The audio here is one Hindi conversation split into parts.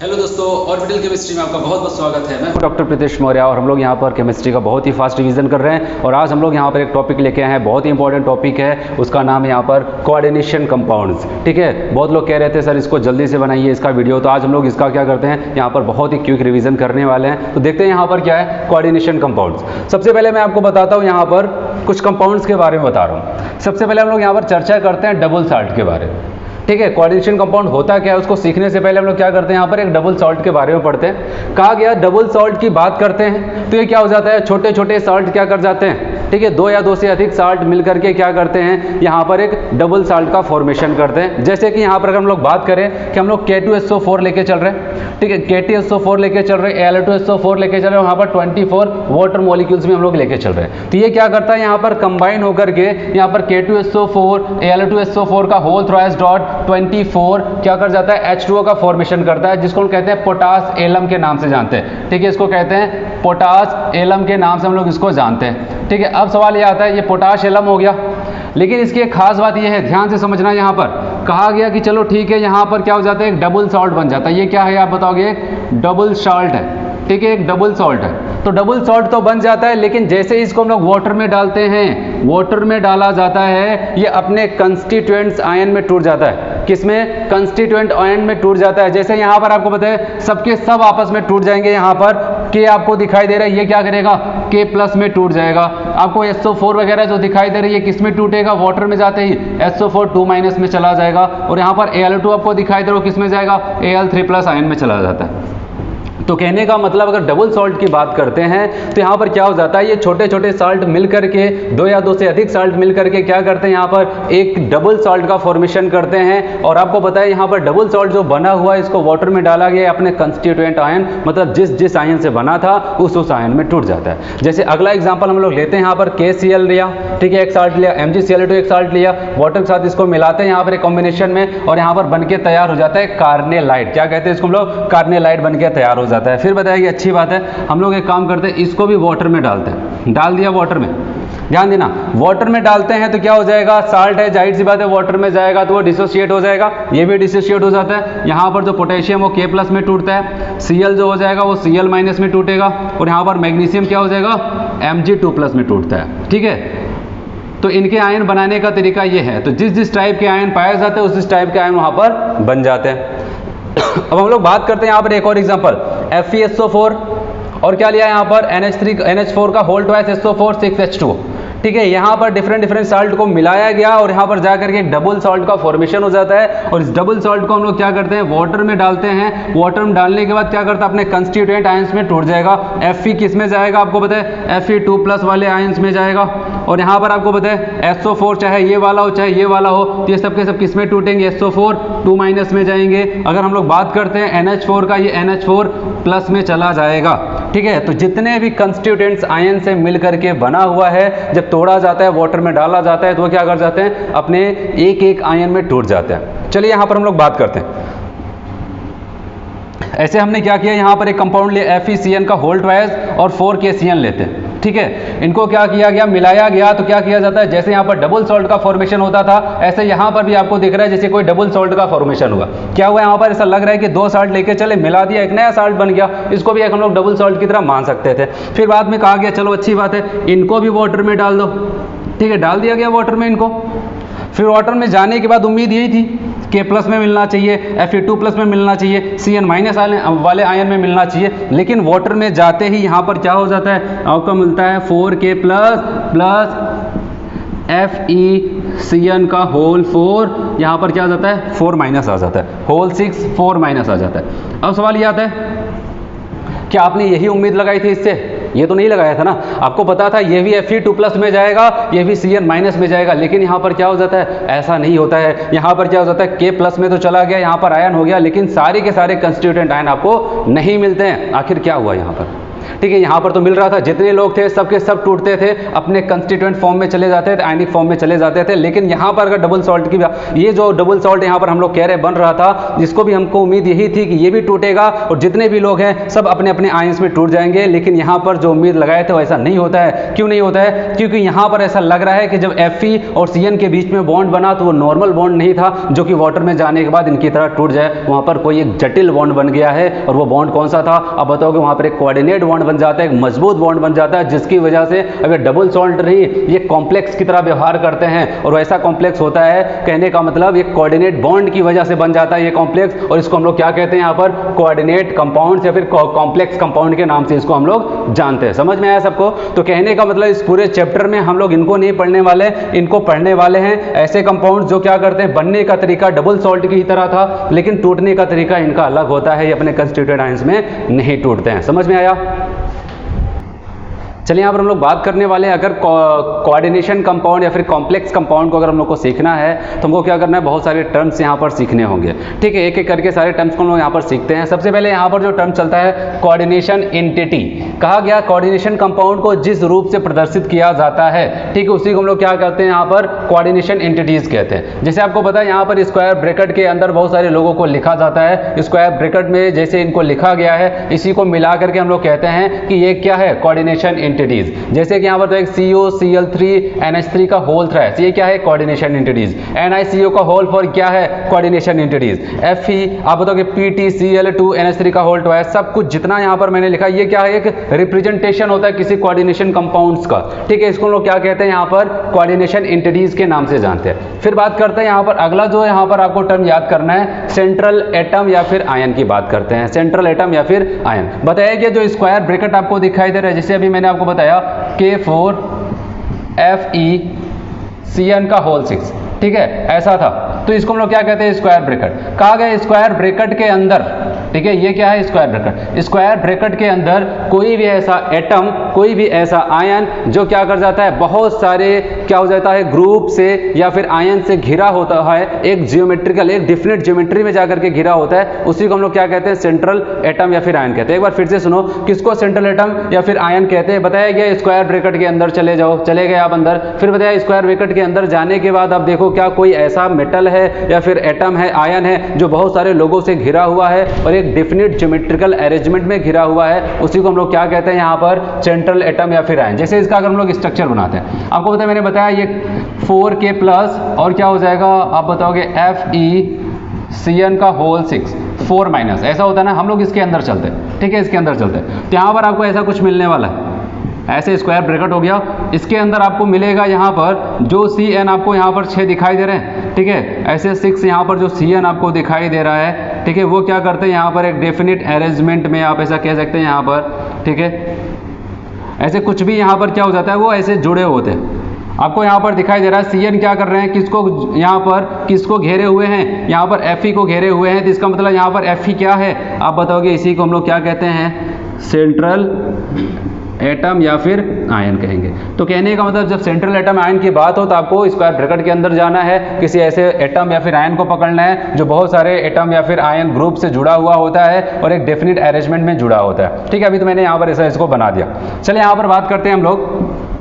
हेलो दोस्तों, ऑर्बिटल केमिस्ट्री में आपका बहुत बहुत स्वागत है। मैं हूं डॉक्टर प्रीतेश मौर्य और हम लोग यहाँ पर केमिस्ट्री का बहुत ही फास्ट रिवीजन कर रहे हैं। और आज हम लोग यहाँ पर एक टॉपिक लेके आए हैं, बहुत ही इंपॉर्टेंट टॉपिक है। उसका नाम है यहाँ पर कोऑर्डिनेशन कंपाउंड्स। ठीक है, बहुत लोग कह रहे थे सर इसको जल्दी से बनाइए इसका वीडियो, तो आज हम लोग इसका क्या करते हैं, यहाँ पर बहुत ही क्विक रिविजन करने वाले हैं। तो देखते हैं यहाँ पर क्या है कोऑर्डिनेशन कंपाउंड्स। सबसे पहले मैं आपको बताता हूँ यहाँ पर कुछ कंपाउंड्स के बारे में बता रहा हूँ। सबसे पहले हम लोग यहाँ पर चर्चा करते हैं डबल साल्ट के बारे में। ठीक है, कोऑर्डिनेशन कंपाउंड होता क्या है उसको सीखने से पहले हम लोग क्या करते हैं, यहाँ पर एक डबल सॉल्ट के बारे में पढ़ते हैं। कहा गया डबल सॉल्ट की बात करते हैं तो ये क्या हो जाता है, छोटे छोटे सॉल्ट क्या कर जाते हैं, ठीक है, दो या दो से अधिक साल्ट मिलकर के क्या करते हैं, यहाँ पर एक डबल साल्ट का फॉर्मेशन करते हैं। जैसे कि यहाँ पर अगर हम लोग बात करें कि हम लोग K2SO4 लेके चल रहे हैं, ठीक है, K2SO4 लेके चल रहे हैं, Al2SO4 लेके चल रहे हैं, वहाँ पर 24 वाटर मॉलिक्यूल्स भी हम लोग लेके चल रहे हैं। तो ये क्या करता है, यहाँ पर कंबाइन होकर के यहाँ पर K2SO4 Al2SO4 का होल थ्राइस डॉट 24 क्या कर जाता है, H2O का फॉर्मेशन करता है, जिसको हम कहते हैं पोटास एलम के नाम से जानते हैं। ठीक है, इसको कहते हैं पोटास एलम के नाम से हम लोग इसको जानते हैं। ठीक है, अब सवाल ये आता है, ये पोटाश एलम हो गया, लेकिन इसकी एक खास बात ये है, ध्यान से समझना। यहाँ पर कहा गया कि चलो ठीक है, यहाँ पर क्या हो जाता है, एक डबल सॉल्ट बन जाता है। ये क्या है आप बताओगे, डबल सॉल्ट है। ठीक है, एक डबल सॉल्ट है, तो डबल सॉल्ट तो बन जाता है, लेकिन जैसे इसको हम लोग वाटर में डालते हैं, वाटर में डाला जाता है, ये अपने कंस्टिट्यूएंट्स आयन में टूट जाता है। किसमें, कंस्टिट्यूएंट आयन में टूट जाता है। जैसे यहाँ पर आपको पता है सबके सब आपस में टूट जाएंगे। यहाँ पर K आपको दिखाई दे रहा है, ये क्या करेगा, K प्लस में टूट जाएगा। आपको SO4 वगैरह जो दिखाई दे रही है किस में टूटेगा, वाटर में जाते ही SO4 2 माइनस में चला जाएगा। और यहाँ पर Al2 आपको दिखाई दे रहा है किस में जाएगा, Al3 प्लस आयन में चला जाता है। तो कहने का मतलब अगर डबल सॉल्ट की बात करते हैं तो यहाँ पर क्या हो जाता है, ये छोटे छोटे साल्ट मिल करके, दो या दो से अधिक साल्ट मिल करके क्या करते हैं, यहाँ पर एक डबल सॉल्ट का फॉर्मेशन करते हैं। और आपको पता है यहाँ पर डबल सॉल्ट जो बना हुआ है इसको वाटर में डाला गया अपने कंस्टिट्यूएंट आयन, मतलब जिस आयन से बना था उस आयन में टूट जाता है। जैसे अगला एग्जाम्पल हम लोग लेते हैं, यहाँ पर KCl लिया, ठीक है, एक साल्ट लिया, MgCl2 एक साल्ट लिया, वाटर के साथ इसको मिलाते हैं यहाँ पर एक कॉम्बिनेशन में, और यहाँ पर बन के तैयार हो जाता है कार्नेलाइट। क्या कहते हैं इसको हम लोग, कार्नेलाइट बन के तैयार हो जाता है। फिर बताया कि अच्छी बात है, हम लोग एक काम करते हैं, इसको भी वाटर में डालते हैं। डाल दिया वाटर में, ध्यान देना, वाटर में डालते हैं तो क्या हो जाएगा, साल्ट है, जाहिर सी बात है वाटर में जाएगा तो वो डिसोसिएट हो जाएगा, ये भी डिसोसिएट हो जाता है। यहाँ पर जो पोटेशियम वो K प्लस में टूटता है, Cl जो हो जाएगा वो Cl माइनस में टूटेगा, और यहाँ पर मैग्नीशियम क्या हो जाएगा, Mg2 प्लस में टूटता है। ठीक है, तो इनके आयन बनाने का तरीका ये है। तो जिस जिस टाइप के आयन पाए जाते हैं उस टाइप के आयन वहाँ पर बन जाते हैं। अब हम लोग बात करते हैं यहाँ पर एक और एग्जांपल, FeSO4 और क्या लिया यहाँ पर NH4 का होल ट्वाइस SO4 6H2O। ठीक है, यहाँ पर डिफरेंट साल्ट को मिलाया गया और यहाँ पर जाकर के एक डबल सॉल्ट का फॉर्मेशन हो जाता है। और इस डबल सॉल्ट को हम लोग क्या करते हैं, वाटर में डालते हैं। वाटर में डालने के बाद क्या करता है, अपने कंस्टिट्यूएंट आयंस में टूट जाएगा। Fe किस में जाएगा आपको पता है, Fe2 प्लस वाले आयंस में जाएगा। और यहाँ पर आपको पता है SO4 चाहे ये वाला हो चाहे ये वाला हो, तो ये सब के सब किस में टूटेंगे, SO4 2 माइनस में जाएंगे। अगर हम लोग बात करते हैं NH4 का, ये NH4 प्लस में चला जाएगा। ठीक है, तो जितने भी कंस्टिट्यूएंट्स आयन से मिल करके बना हुआ है, जब तोड़ा जाता है, वाटर में डाला जाता है, तो वो क्या कर जाते हैं, अपने एक एक आयन में टूट जाते हैं। चलिए यहाँ पर हम लोग बात करते हैं। ऐसे हमने क्या किया, यहाँ पर एक कंपाउंड लिया FeCN का होल ट्वाइस और 4KCN लेते हैं। ठीक है, इनको क्या किया गया, मिलाया गया। तो क्या किया जाता है, जैसे यहाँ पर डबल सॉल्ट का फॉर्मेशन होता था, ऐसे यहाँ पर भी आपको दिख रहा है जैसे कोई डबल सॉल्ट का फॉर्मेशन हुआ। क्या हुआ यहाँ पर, ऐसा लग रहा है कि दो साल्ट लेके चले, मिला दिया, एक नया साल्ट बन गया। इसको भी एक हम लोग डबल सॉल्ट की तरह मान सकते थे। फिर बाद में कहा गया चलो अच्छी बात है, इनको भी वाटर में डाल दो। ठीक है, डाल दिया गया वाटर में इनको। फिर वाटर में जाने के बाद उम्मीद यही थी K प्लस में मिलना चाहिए, Fe2 प्लस में मिलना चाहिए, Cn माइनस वाले आयन में मिलना चाहिए। लेकिन वाटर में जाते ही यहाँ पर क्या हो जाता है, आपको मिलता है 4K प्लस प्लस FeCN का होल 4, यहाँ पर क्या आ जाता है, 4 माइनस आ जाता है, होल 6 4 माइनस आ जाता है। अब सवाल ये आता है, क्या आपने यही उम्मीद लगाई थी इससे, ये तो नहीं लगाया था ना। आपको पता था ये भी Fe2 प्लस में जाएगा, ये भी Cn माइनस में जाएगा, लेकिन यहाँ पर क्या हो जाता है, ऐसा नहीं होता है। यहाँ पर क्या हो जाता है, K प्लस में तो चला गया, यहाँ पर आयन हो गया, लेकिन सारे के सारे कंस्टिट्यूएंट आयन आपको नहीं मिलते हैं। आखिर क्या हुआ यहाँ पर, ठीक है, यहाँ पर तो मिल रहा था, जितने लोग थे सबके सब टूटते थे, अपने कंस्टिट्यूएंट फॉर्म में चले जाते थे, आयनिक फॉर्म में चले जाते थे। लेकिन यहाँ पर अगर डबल सॉल्ट की, ये जो डबल सॉल्ट यहाँ पर हम लोग कह रहे बन रहा था, जिसको भी हमको उम्मीद यही थी कि ये भी टूटेगा और जितने भी लोग हैं सब अपने अपने आयंस में टूट जाएंगे। लेकिन यहाँ पर जो उम्मीद लगाए थे वैसा नहीं होता है। क्यों नहीं होता है? क्योंकि यहाँ पर ऐसा लग रहा है कि जब Fe और Cn के बीच में बॉन्ड बना तो वो नॉर्मल बॉन्ड नहीं था जो कि वाटर में जाने के बाद इनकी तरह टूट जाए। वहाँ पर कोई एक जटिल बॉन्ड बन गया है। और वो बॉन्ड कौन सा था? अब बताओगे, वहाँ पर एक कोऑर्डिनेट बॉन्ड बन जाता है, एक मजबूत बॉन्ड बन जाता है, जिसकी वजह से अगर डबल सॉल्ट नहीं, ये कॉम्प्लेक्स की तरह व्यवहार करते हैं। और वैसा कॉम्प्लेक्स होता है, कहने का मतलब ये कोऑर्डिनेट बॉन्ड की वजह से बन जाता है ये कॉम्प्लेक्स। और इसको हम लोग क्या कहते हैं यहाँ पर? कोऑर्डिनेट कंपाउंड या फिर कॉम्प्लेक्स कंपाउंड के नाम से इसको हम लोग जानते हैं। समझ में आया सबको? तो कहने का मतलब इस पूरे चैप्टर में हम लोग इनको नहीं पढ़ने वाले, इनको पढ़ने वाले हैं ऐसे कंपाउंड जो क्या करते हैं, बनने का तरीका डबल सॉल्ट की तरह था, लेकिन टूटने का तरीका इनका अलग होता है, ये अपने कंस्टिट्यूएंट आयंस में नहीं टूटते हैं। समझ में आया? चलिए, यहाँ पर हम लोग बात करने वाले हैं, अगर कोऑर्डिनेशन कंपाउंड या फिर कॉम्प्लेक्स कंपाउंड को अगर हम लोग को सीखना है तो हमको क्या करना है, बहुत सारे टर्म्स यहाँ पर सीखने होंगे। ठीक है, एक एक करके सारे टर्म्स को हम लोग यहाँ पर सीखते हैं। सबसे पहले यहाँ पर जो टर्म चलता है कोऑर्डिनेशन एंटिटी, कहा गया कोऑर्डिनेशन कंपाउंड को जिस रूप से प्रदर्शित किया जाता है, ठीक है, उसी को हम लोग क्या कहते हैं यहाँ पर? कोऑर्डिनेशन एंटिटीज कहते हैं। जैसे आपको पता है यहाँ पर स्क्वायर ब्रैकेट के अंदर बहुत सारे लोगों को लिखा जाता है। स्क्वायर ब्रैकेट में जैसे इनको लिखा गया है, इसी को मिला करके हम लोग कहते हैं कि ये क्या है? Coordination entities. जैसे कि यहाँ पर तो एक COCl3NH3 का होल था, ये क्या है? Coordination entities. NiCO का होल फॉर क्या है? Coordination entities. Fe आप बताओगे PtCl2NH3 का होल है, सब कुछ जितना यहाँ पर मैंने लिखा, ये क्या है? एक रिप्रेजेंटेशन होता है किसी कोऑर्डिनेशन कंपाउंड्स का। ठीक है, इसको लोग क्या कहते हैं यहाँ पर? कोऑर्डिनेशन एंटिटीज के नाम से जानते हैं। फिर बात करते हैं यहाँ पर अगला जो यहाँ पर आपको टर्म याद करना है, सेंट्रल एटम या फिर आयन की बात करते हैं। सेंट्रल एटम या फिर आयन। बताया कि जो स्क्वायर ब्रैकेट आपको दिखाई दे रहा है, जैसे अभी मैंने आपको बताया K4FeCN का होल 6, ठीक है, ऐसा था, तो इसको हम लोग क्या कहते हैं? Square bracket. कहा गया स्क्वायर ब्रैकेट के अंदर, ठीक है, ये क्या है? Square bracket. स्क्वायर ब्रैकेट के अंदर कोई भी ऐसा एटम, कोई भी ऐसा आयन जो क्या कर जाता है, बहुत सारे क्या हो जाता है, ग्रुप से या फिर आयन से घिरा होता है, एक जियोमेट्रिकल, एक डिफिनिट ज्योमेट्री में जाकर के घिरा होता है, उसी को हम लोग क्या कहते हैं? सेंट्रल एटम या फिर आयन कहते हैं। एक बार फिर से सुनो, किसको सेंट्रल एटम या फिर आयन कहते हैं? बताया गया स्क्वायर ब्रैकेट के अंदर चले जाओ, चले गए आप अंदर, फिर बताया स्क्वायर ब्रैकेट के अंदर जाने के बाद आप देखो क्या कोई ऐसा मेटल है या फिर एटम है, आयन है, जो बहुत सारे लोगों से घिरा हुआ है और एक डिफिनिट ज्योमेट्रिकल अरेंजमेंट में घिरा हुआ है, उसी को हम लोग क्या कहते हैं यहाँ पर? सेंट्रल एटम या फिर आयन। जैसे इसका अगर हम लोग स्ट्रक्चर बनाते हैं, आपको पता है मैंने बताया ये 4K प्लस और क्या हो जाएगा, आप बताओगे FeCN का होल 6 4 माइनस, ऐसा होता है ना। हम लोग इसके अंदर चलते हैं, ठीक है, इसके अंदर चलते हैं, तो यहाँ पर आपको ऐसा कुछ मिलने वाला है, ऐसे स्क्वायर ब्रैकेट हो गया, इसके अंदर आपको मिलेगा यहाँ पर जो Cn आपको यहाँ पर 6 दिखाई दे रहे हैं, ठीक है, ऐसे 6 यहाँ पर जो Cn आपको दिखाई दे रहा है, ठीक है, वो क्या करते हैं यहाँ पर एक डेफिनिट अरेंजमेंट में, आप ऐसा कह सकते हैं यहाँ पर, ठीक है, ऐसे कुछ भी यहाँ पर क्या हो जाता है, वो ऐसे जुड़े होते हैं। आपको यहाँ पर दिखाई दे रहा है Cn क्या कर रहे हैं, किसको यहाँ पर किसको घेरे हुए हैं, यहाँ पर Fe को घेरे हुए हैं, तो इसका मतलब यहाँ पर Fe क्या है, आप बताओगे, इसी को हम लोग क्या कहते हैं? सेंट्रल एटम या फिर आयन कहेंगे। तो कहने का मतलब जब सेंट्रल एटम आयन की बात हो तो आपको स्क्वायर ब्रैकेट के अंदर जाना है, किसी ऐसे एटम या फिर आयन को पकड़ना है जो बहुत सारे एटम या फिर आयन ग्रुप से जुड़ा हुआ होता है और एक डेफिनिट अरेंजमेंट में जुड़ा होता है। ठीक है, अभी तो मैंने यहाँ पर ऐसा इसको बना दिया। चलिए यहाँ पर बात करते हैं हम लोग।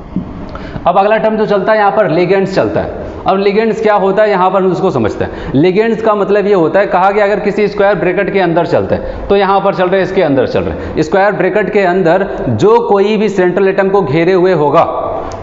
अब अगला टर्म जो चलता है यहाँ पर लिगेंड्स चलता है। अब लिगेंड्स क्या होता है यहाँ पर हम उसको समझते हैं। लिगेंड्स का मतलब ये होता है, कहा गया अगर किसी स्क्वायर ब्रैकेट के अंदर चलते हैं, तो यहाँ पर चल रहे हैं, इसके अंदर चल रहे हैं। स्क्वायर ब्रैकेट के अंदर जो कोई भी सेंट्रल एटम को घेरे हुए होगा,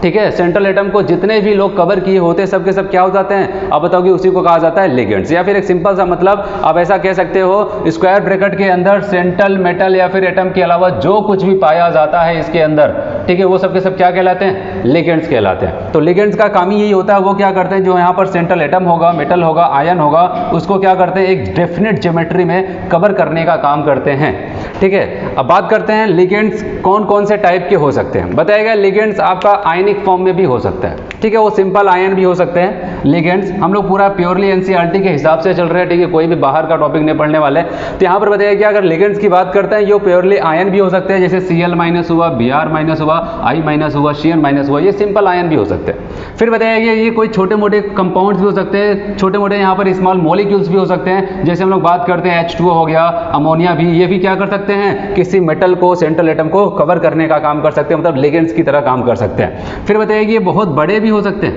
ठीक है, सेंट्रल एटम को जितने भी लोग कवर किए होते हैं सब के सब क्या हो जाते हैं, आप बताओगे, उसी को कहा जाता है लिगेंड्स। या फिर एक सिंपल सा मतलब आप ऐसा कह सकते हो, स्क्वायर ब्रैकेट के अंदर सेंट्रल मेटल या फिर एटम के अलावा जो कुछ भी पाया जाता है इसके अंदर, ठीक है, वो सब के सब क्या कहलाते हैं? लिगेंड्स कहलाते हैं। तो लिगेंड्स का काम ही यही होता है, वो क्या करते हैं, जो यहाँ पर सेंट्रल एटम होगा, मेटल होगा, आयन होगा, उसको क्या करते हैं, एक डेफिनेट ज्योमेट्री में कवर करने का काम करते हैं। ठीक है, अब बात करते हैं लिगेंड्स कौन कौन से टाइप के हो सकते हैं। बताया गया लिगेंड्स आपका आयनिक फॉर्म में भी हो सकता है, ठीक है, वो सिंपल आयन भी हो सकते हैं, लिगेंड्स। हम लोग पूरा प्योरली एनसीईआरटी के हिसाब से चल रहे हैं, ठीक है, कोई भी बाहर का टॉपिक नहीं पढ़ने वाले। तो यहाँ पर बताइए कि अगर लिगेंड्स की बात करते हैं, ये प्योरली आयन भी हो सकते हैं, जैसे Cl- हुआ, Br- हुआ, I- हुआ, Cn- हुआ, ये सिंपल आयन भी हो सकते हैं। फिर बताइए कि ये कोई छोटे मोटे कंपाउंड्स भी हो सकते हैं, छोटे मोटे यहाँ पर स्मॉल मॉलिक्यूल्स भी हो सकते हैं, जैसे हम लोग बात करते हैं H2O हो गया, अमोनिया भी, ये भी क्या कर सकते हैं, किसी मेटल को, सेंट्रल एटम को कवर करने का काम कर सकते हैं, मतलब लिगेंड्स की तरह काम कर सकते हैं। फिर बताइए कि ये बहुत बड़े भी हो सकते हैं,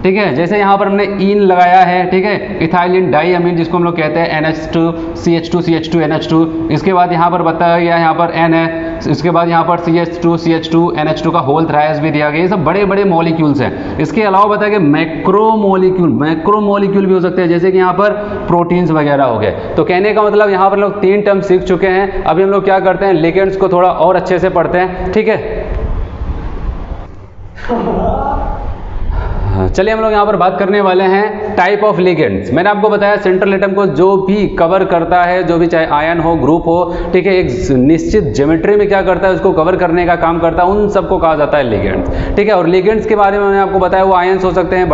ठीक है, जैसे यहाँ पर हमने इन लगाया है, ठीक है, इथाइलिन डाइअमीन जिसको हम लोग कहते हैं NH2CH2CH2NH2। इसके बाद यहाँ पर बताया गया, यहाँ पर N है, इसके बाद यहाँ पर CH2CH2NH2 का होल थ्राइस भी दिया गया। ये सब बड़े बड़े मॉलिक्यूल्स हैं। इसके अलावा बताया कि मैक्रो मॉलिक्यूल भी हो सकते हैं, जैसे कि यहाँ पर प्रोटीन्स वगैरह हो गए। तो कहने का मतलब यहाँ पर लोग 3 टर्म सीख चुके हैं। अभी हम लोग क्या करते हैं, लिगेंड्स को थोड़ा और अच्छे से पढ़ते हैं, ठीक है। चलिए हम लोग यहाँ पर बात करने वाले हैं टाइप ऑफ लिगेंड्स। मैंने आपको बताया सेंट्रल एटम को जो भी कवर करता है, जो भी चाहे आयन हो, ग्रुप हो, ठीक है, एक निश्चित ज्योमेट्री में क्या करता है, उसको कवर करने का काम करता है, उन सबको कहा जाता है लिगेंड्स, ठीक है। और लिगेंड्स के बारे में मैंने आपको बताया, वो आयन्स हो सकते हैं,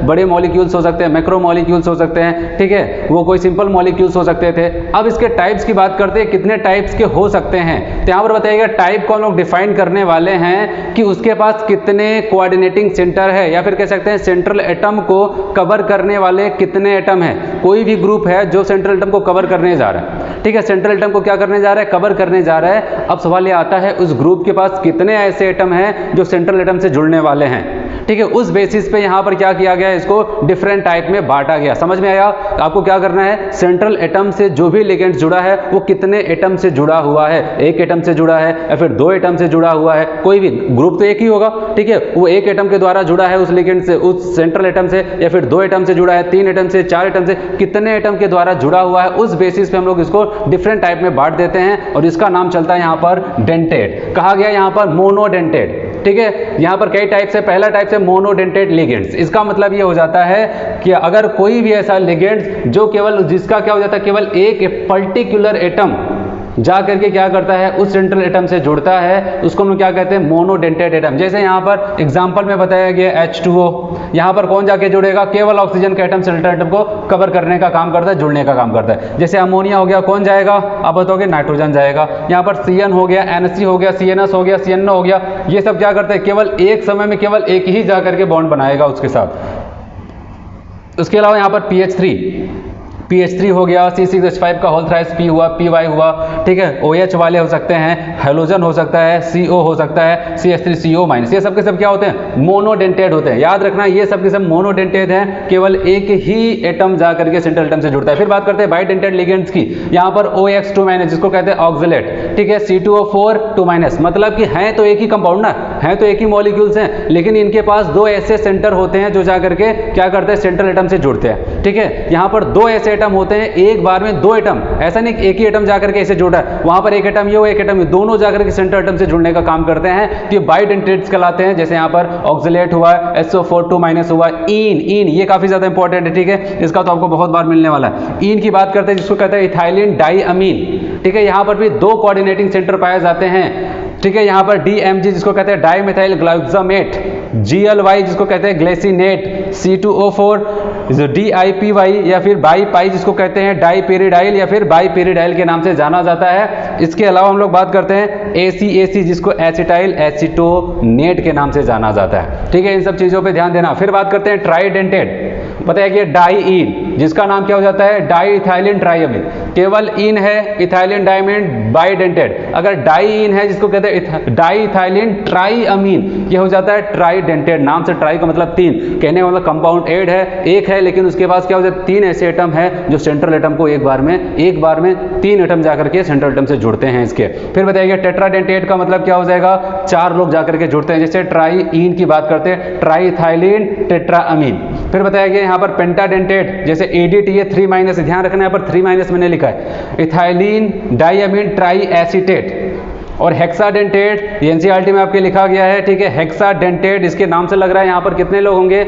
बड़े मॉलिक्यूल्स हो सकते हैं, मैक्रो मॉलिक्यूल्स हो सकते हैं, ठीक है, वो कोई सिंपल मॉलिक्यूल्स हो सकते थे। अब इसके टाइप्स की बात करते हैं, कितने टाइप्स के हो सकते हैं। तो यहाँ पर बताइएगा टाइप को हम लोग डिफाइन करने वाले हैं कि उसके पास कितने कोऑर्डिनेटिंग सेंटर है, या फिर कह सकते हैं सेंट्रल एटम को कवर करने वाले कितने एटम हैं। कोई भी ग्रुप है जो सेंट्रल एटम को कवर करने जा रहा है, ठीक है, सेंट्रल एटम को क्या करने जा रहा है, कवर करने जा रहा है। अब सवाल ये आता है उस ग्रुप के पास कितने ऐसे एटम हैं जो सेंट्रल एटम से जुड़ने वाले हैं, ठीक है। उस बेसिस पे यहाँ पर क्या किया गया, इसको डिफरेंट टाइप में बांटा गया। समझ में आया? आपको क्या करना है, सेंट्रल एटम से जो भी लिगेंड जुड़ा है वो कितने एटम से जुड़ा हुआ है, एक एटम से जुड़ा है या फिर 2 एटम से जुड़ा हुआ है, कोई भी ग्रुप तो एक ही होगा, ठीक है, वो एक एटम के द्वारा जुड़ा है उस लिगेंड से, उस सेंट्रल एटम से, या फिर 2 एटम से जुड़ा है, 3 एटम से, 4 एटम से, कितने एटम के द्वारा जुड़ा हुआ है, उस बेसिस पे हम लोग इसको डिफरेंट टाइप में बांट देते हैं। और इसका नाम चलता है यहाँ पर डेंटेड, कहा गया यहाँ पर मोनोडेंटेड, ठीक है। यहाँ पर कई टाइप्स है, पहला टाइप है मोनोडेंटेड लिगेंड्स। इसका मतलब ये हो जाता है कि अगर कोई भी ऐसा लिगेंड जो केवल, जिसका क्या हो जाता है, केवल एक पर्टिकुलर एटम जा करके क्या करता है, उस सेंट्रल एटम से जुड़ता है, उसको हम क्या कहते हैं, मोनोडेंटेड एटम। जैसे यहाँ पर एग्जांपल में बताया गया H2O, यहाँ पर कौन जाके जुड़ेगा, केवल ऑक्सीजन का एटम सेंट्रल एटम को कवर करने का काम करता है, जुड़ने का काम करता है। जैसे अमोनिया हो गया, कौन जाएगा, आप बताओगे, नाइट्रोजन जाएगा। यहाँ पर CN हो गया, NC हो गया, CNS हो गया, CNO हो गया, ये सब क्या करते हैं, केवल एक समय में केवल एक ही जा करके बॉन्ड बनाएगा उसके साथ। उसके अलावा यहाँ पर PH3 हो गया, C6H5 का होल थ्राइस P हुआ, PY हुआ, ठीक है, OH वाले हो सकते हैं, हेलोजन हो सकता है, CO हो सकता है, CH3CO-, ये सब के सब क्या होते हैं, मोनोडेंटेड होते हैं। याद रखना ये सब के सब मोनोडेंटेड हैं, केवल एक ही एटम जा करके सेंट्रल एटम से जुड़ता है। फिर बात करते हैं बाइडेंटेड लिगेंड्स की। यहाँ पर OX2-, जिसको कहते हैं ऑक्सलेट, ठीक है, C2O4-, मतलब कि हैं तो एक ही कंपाउंड ना, हैं तो एक ही मॉलिक्यूल्स हैं, लेकिन इनके पास 2 ऐसे सेंटर होते हैं जो जा करके क्या करते हैं, सेंट्रल एटम से जुड़ते हैं, ठीक है। यहाँ पर 2 ऐसे एटम होते हैं, एक बार में 2 एटम, ऐसा नहीं एक ही एटम जाकर के ऐसे जुड़ा है, वहां पर एक एटम ये, एक एटम ये, दोनों जाकर के सेंट्रल एटम से जुड़ने का काम करते हैं, तो ये बाइडेंटेड्स कहलाते हैं। जैसे यहाँ पर ऑक्सलेट हुआ, SO4-2- हुआ, इन ये काफी ज्यादा इंपॉर्टेंट है, ठीक है, इसका तो आपको बहुत बार मिलने वाला है। इन की बात करते हैं, जिसको कहते हैं इथाइलिन डाइअमीन, ठीक है, यहाँ पर भी 2 कोऑर्डिनेटिंग सेंटर पाए जाते हैं, ठीक है। यहाँ पर DMG जिसको कहते हैं डाइमेथाइल ग्लाइकोसामेट, GLY जिसको कहते हैं ग्लेसिनेट, C2O4 DIPY या फिर बाईपाई जिसको कहते हैं डाइपेरिडाइल या फिर बाईपेरिडाइल के नाम से जाना जाता है। इसके अलावा हम लोग बात करते हैं ACAC जिसको एसिटाइल एसीटोनेट के नाम से जाना जाता है, ठीक है। इन सब चीजों पे ध्यान देना। फिर बात करते हैं ट्राइडेंटेड, पता है कि डाइईन जिसका नाम क्या हो जाता है, डाइइथाइलिन ट्राइअमीन, केवल इन है, इथाइलिन डाइअमीन बाइडेंटेड। अगर डाइईन है जिसको कहते हैं डाइइथाइलिन ट्राइअमीन, ये हो जाता है ट्राइडेंटेड। नाम से ट्राई का मतलब 3, कहने का मतलब कंपाउंड एड है, एक है, लेकिन उसके पास क्या हो जाता है, 3 ऐसे एटम है जो सेंट्रल एटम को एक बार में 3 एटम जाकर के सेंट्रल एटम से जुड़ते हैं इसके। फिर बताइएगा टेट्राडेंटेड का मतलब क्या हो जाएगा, 4 लोग जाकर के जुड़ते हैं। जैसे ट्राइईन की बात करते हैं, ट्राइइथाइलिन टेट्राअमीन। फिर बताया गया यहाँ पर पेंटाडेंटेड, जैसे ADTA 3-, ध्यान रखना यहाँ पर 3- मैंने लिखा है, इथाइलिन डाइअमीन ट्राई एसीटेट। और हेक्साडेंटेड एनसीईआरटी में आपके लिखा गया है, ठीक है, हेक्साडेंटेड, इसके नाम से लग रहा है यहाँ पर कितने लोग होंगे,